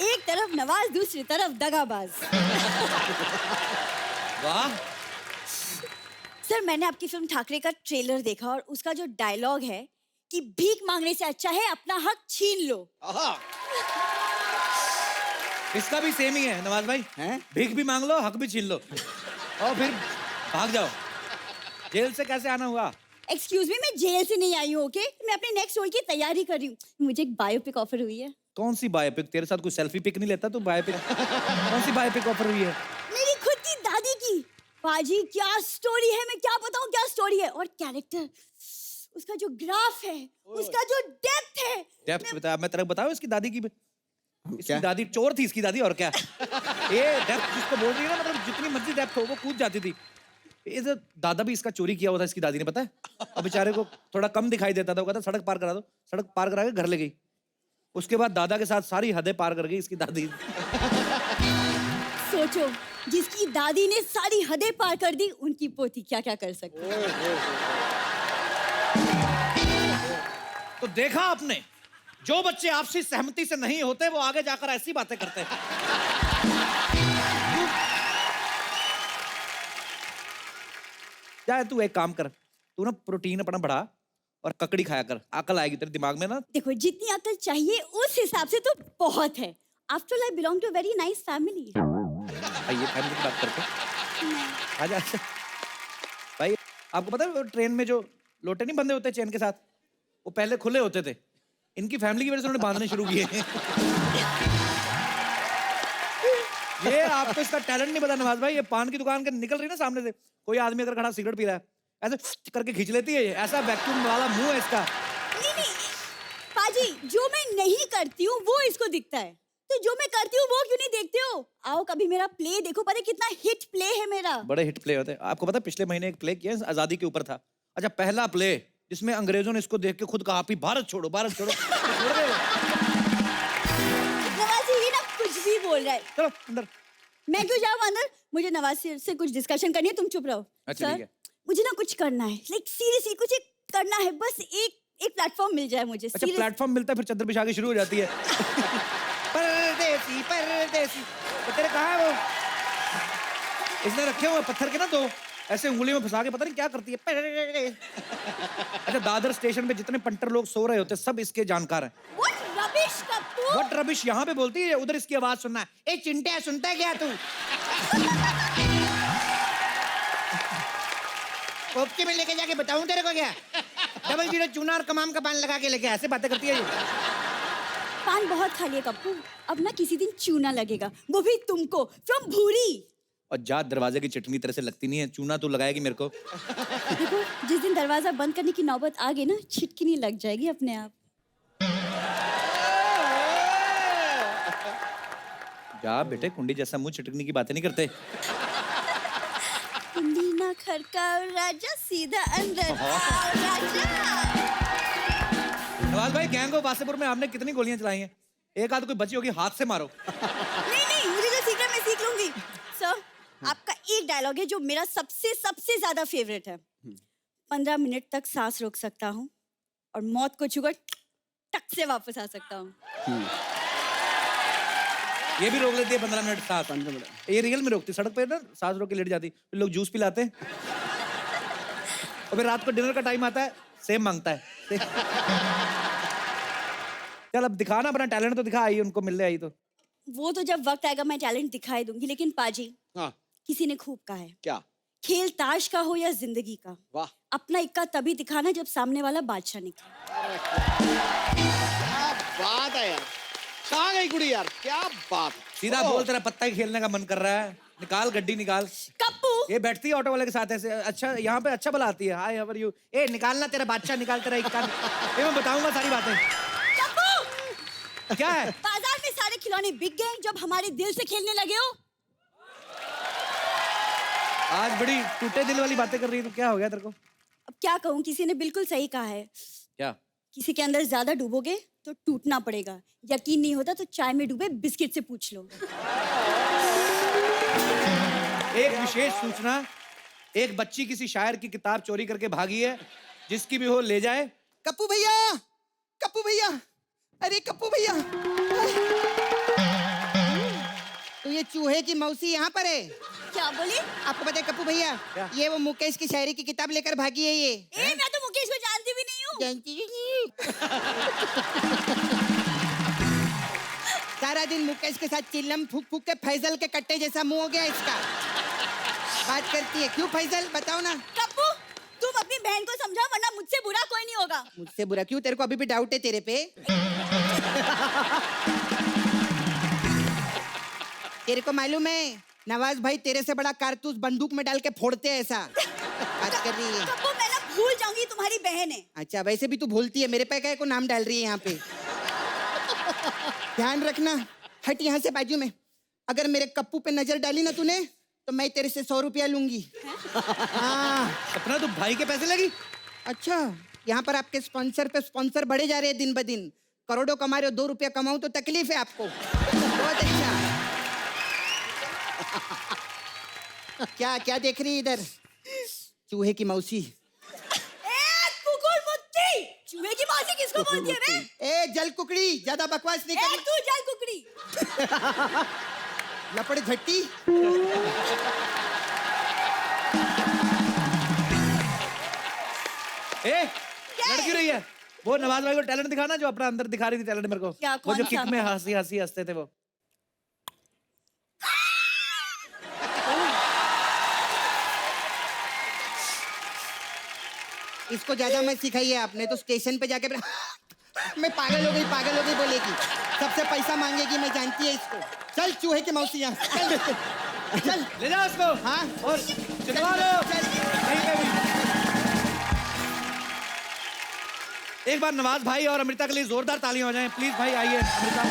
एक तरफ नवाज, दूसरी तरफ दगाबाज। वाह। सर मैंने आपकी फिल्म ठाकरे का ट्रेलर देखा और उसका जो डायलॉग है कि भीख मांगने से अच्छा है अपना हक छीन लो। इसका भी सेम ही है नवाज भाई। भीख भी मांग लो, हक भी छीन लो और फिर भाग जाओ। जेल से कैसे आना हुआ? एक्सक्यूज मी, मैं जेल से नहीं आई हूँ, ओके? मैं अपने नेक्स्ट रोल की तैयारी कर रही हूँ। मुझे एक बायोपिक ऑफर हुई है। कौन सी बायोपिक? तेरे साथ कोई सेल्फी पिक नहीं लेता तू? बायोपिक कौन सी बायोपिक ऑफर हुई है? मेरी खुद की दादी की। बाजी क्या स्टोरी है, मैं क्या बताऊँ क्या स्टोरी है। और कैरेक्टर, उसका जो ग्राफ है, उसका जो डेप्थ है। डेप्थ बता, मैं तेरे को बताऊं इसकी दादी की। इसकी दादी चोर थी, इसकी दादी, और क्या। ये डेप्थ जिसको बोल रही है ना, मतलब जितनी मर्जी डेप्थ हो वो कूद जाती थी। ये जो दादा भी इसका चोरी किया हुआ था इसकी दादी ने, पता है। और बेचारे को थोड़ा कम दिखाई देता था, वो कहता सड़क पार करा दो, सड़क पार करा के घर ले गई। उसके बाद दादा के साथ सारी हदें पार कर गई इसकी दादी। सोचो, जिसकी दादी ने सारी हदें पार कर दी, उनकी पोती क्या क्या कर सकती है। तो देखा आपने, जो बच्चे आपसी सहमति से नहीं होते वो आगे जाकर ऐसी बातें करते हैं। तू एक काम कर, तू ना प्रोटीन अपना बढ़ा और ककड़ी खाया कर, अकल आएगी तेरे दिमाग में ना। देखो, जितनी अकल चाहिए उस हिसाब से तो बहुत है। After all I belong to very nice family. आइए फैमिली की बात करते हैं। आजा आजा। भाई आपको पता है वो ट्रेन में जो लोटे नहीं बंधे होते चेन के साथ, वो पहले खुले होते थे। इनकी फैमिली की वजह से उन्होंने बांधने शुरू किए। ये आपको इसका टैलेंट नहीं पता नवाज भाई। ये पान की दुकान के निकल रही है ना सामने से, कोई आदमी अगर खड़ा सिगरेट पी रहा है, ऐसे करके खींच लेती है। ये ऐसा वैक्यूम वाला मुंह है इसका। नहीं नहीं पाजी, जो मैं नहीं करती हूँ वो इसको दिखता है, तो जो मैं करती हूँ वो क्यों नहीं देखते हो? आओ कभी मेरा प्ले देखो, पता है कितना हिट प्ले है मेरा। बड़े हिट प्ले होते हैं। आपको पता है पिछले महीने एक प्ले किया आजादी के ऊपर था। अच्छा, पहला प्ले जिसमें अंग्रेजों ने इसको देख के खुद कहा भारत छोड़ो, भारत छोड़ो। नवाज जी ये ना कुछ भी बोल रहा है। चलो अंदर। मैं क्यों जाऊँ अंदर? मुझे नवाज से कुछ डिस्कशन करनी है, तुम चुप रहो। अच्छा ठीक है। मुझे ना कुछ करना है, लाइक सीरियसली कुछ एक करना है, बस एक प्लेटफॉर्म मिल जाए मुझे। अच्छा प्लेटफॉर्म मिलता है फिर चद्दर बिछा के शुरू हो जाती है। परदेसी परदेसी, तो तेरे कहाँ है वो? इसने रखे हुए पत्थर के ना दो, ऐसे उंगली में फंसा के पता नहीं क्या करती है। अच्छा, दादर स्टेशन पे जितने पंटर लोग सो रहे होते सब इसके जानकार हैं। What rubbish Kappu? What rubbish यहाँ पे बोलती है, उधर इसकी आवाज सुनना है। ए चिंटे, सुनता है क्या तू? कोपचे में लेके जाके बताऊं तेरे को क्या? 00 चूना और कमाम का पान लगा के लेके ऐसे बातें करती है ये। पान बहुत खा लिया कप्पू, अब ना किसी दिन चूना लगेगा, वो भी तुमको, फ्रॉम भूरी। और जा, दरवाजे की चटनी तेरे से लगती नहीं है, चूना तू लगाएगी मेरे को। देखो, जिस दिन दरवाजा बंद करने की नौबत आ गई ना, छिटकिनी लग जाएगी अपने आप। जा बेटे, कुंडी जैसा मुंह, छिटकनी की बातें नहीं करते। कुंडी ना खड़काओ राजा, सीधा अंदर आओ राजा। नवाज भाई, गैंग ऑफ वासेपुर में आपने कितनी गोलियां चलाई हैं? एक आध कोई बची होगी, हाथ से मारो। नहीं, मुझे जो सीख रहा मैं सीख लूंगी। सर, आपका एक डायलॉग है जो मेरा सबसे ज्यादा फेवरेट है। 15 मिनट तक सांस रोक सकता हूँ और मौत को छूकर टक से वापस आ सकता हूँ। ये भी रोक लेती है 15 मिनट सांस। 15 मिनट ये रियल में रोकती, सड़क पे ना सांस रोक के लेट जाती, फिर लोग जूस पिलाते हैं। और फिर रात को डिनर का टाइम आता है, सेम मांगता है। चल अब दिखा ना अपना टैलेंट, तो दिखा। आई उनको मिलने आई तो। वो तो जब वक्त आएगा मैं टैलेंट दिखाई दूंगी, लेकिन पाजी, हाँ, किसी ने खूब कहा है, क्या? खेल ताश का हो या जिंदगी का, वाह, अपना इक्का तभी दिखाना जब सामने वाला बादशाह निकले। क्या बात है यार, कहाँ गई कुड़ी यार, क्या बात। सीधा बोल, तेरा पत्ता ही खेलने का मन कर रहा है, निकाल गड्डी निकाल। कप्पू, ये बैठती है ऑटो वाले के साथ ऐसे। अच्छा, यहाँ पे अच्छा भला आती है। हाय, हाउ आर यू? ए निकालना, तेरा बादशाह निकाल, तेरा इक्का। ये मैं बताऊंगा सारी बातें। कप्पू, क्या है? बाजार में सारे खिलौने बिक गए जब हमारे दिल से खेलने लगे हो। आज बड़ी टूटे दिल वाली बातें कर रही है, तो क्या हो गया तेरे को? अब क्या कहूँ, किसी ने बिल्कुल सही कहा है। क्या? किसी के अंदर ज्यादा डूबोगे तो टूटना पड़ेगा। यकीन नहीं होता तो चाय में डूबे बिस्किट से पूछ लो। एक विशेष सूचना, एक बच्ची किसी शायर की किताब चोरी करके भागी है, जिसकी भी हो ले जाए। कप्पू भैया, कप्पू भैया, अरे कप्पू भैया, तो ये चूहे की मौसी यहाँ पर है। क्या बोली? आपको पता है कप्पू भैया, ये वो मुकेश की शायरी की किताब लेकर भागी है ये। मैं तो मुकेश को जानती भी नहीं हूँ। जानती भी नहीं। सारा दिन मुकेश के साथ चिल्लम फूक फूक के फैजल के कट्टे जैसा मुंह हो गया इसका। बात करती है, क्यों फैजल बताओ ना। कप्पू, तुम अपनी बहन को समझाओ वरना मुझसे बुरा कोई नहीं होगा। मुझसे बुरा क्यों? तेरे को अभी भी डाउट है तेरे पे? तेरे को मालूम है नवाज भाई तेरे से बड़ा कारतूस बंदूक में डाल के फोड़ते हैं ऐसा। बात कर रही है। कप्पू, मैं ना भूल जाऊंगी तुम्हारी बहन है। अच्छा वैसे भी तू भूलती है, मेरे पे क्या को नाम डाल रही है यहाँ पे। ध्यान रखना, हट यहाँ से बाजू में। अगर मेरे कप्पू पे नजर डाली ना तूने तो मैं तेरे से 100 रुपया लूंगी। हाँ। अपना तो भाई के पैसे लगी। अच्छा, यहाँ पर आपके स्पॉन्सर पे स्पॉन्सर बढ़े जा रहे हैं दिन ब दिन। करोड़ों कमा रहे हो, 2 रुपया कमाऊं तो तकलीफ है आपको। बहुत अच्छा। क्या क्या देख रही है इधर? चूहे की मौसी। कुकुर मुत्ती, चूहे की मौसी किसको बोलती है बे? ए जल कुकड़ी, ज्यादा बकवास नहीं करनी। तू जल कुकड़ी। लपड़ झट्टी। ए, लड़की रही है वो नवाज भाई को टैलेंट दिखाना जो अपना अंदर दिखा रही थी टैलेंट मेरे को। क्या, वो जो कौन किक सा? में हंसी हंसी हंसते थे वो। इसको ज्यादा मत सिखाइए आपने तो स्टेशन पे जाके मैं पागल हो गई बोलेगी। सबसे पैसा मांगेगी, मैं जानती है इसको। चल चूहे की मौसी यहाँ चल। चल ले जाओ उसको। हाँ और चिटवा लो कहीं पे भी। एक बार नवाज भाई और अमृता के लिए जोरदार तालियां हो जाएं प्लीज। भाई आइए अमृता।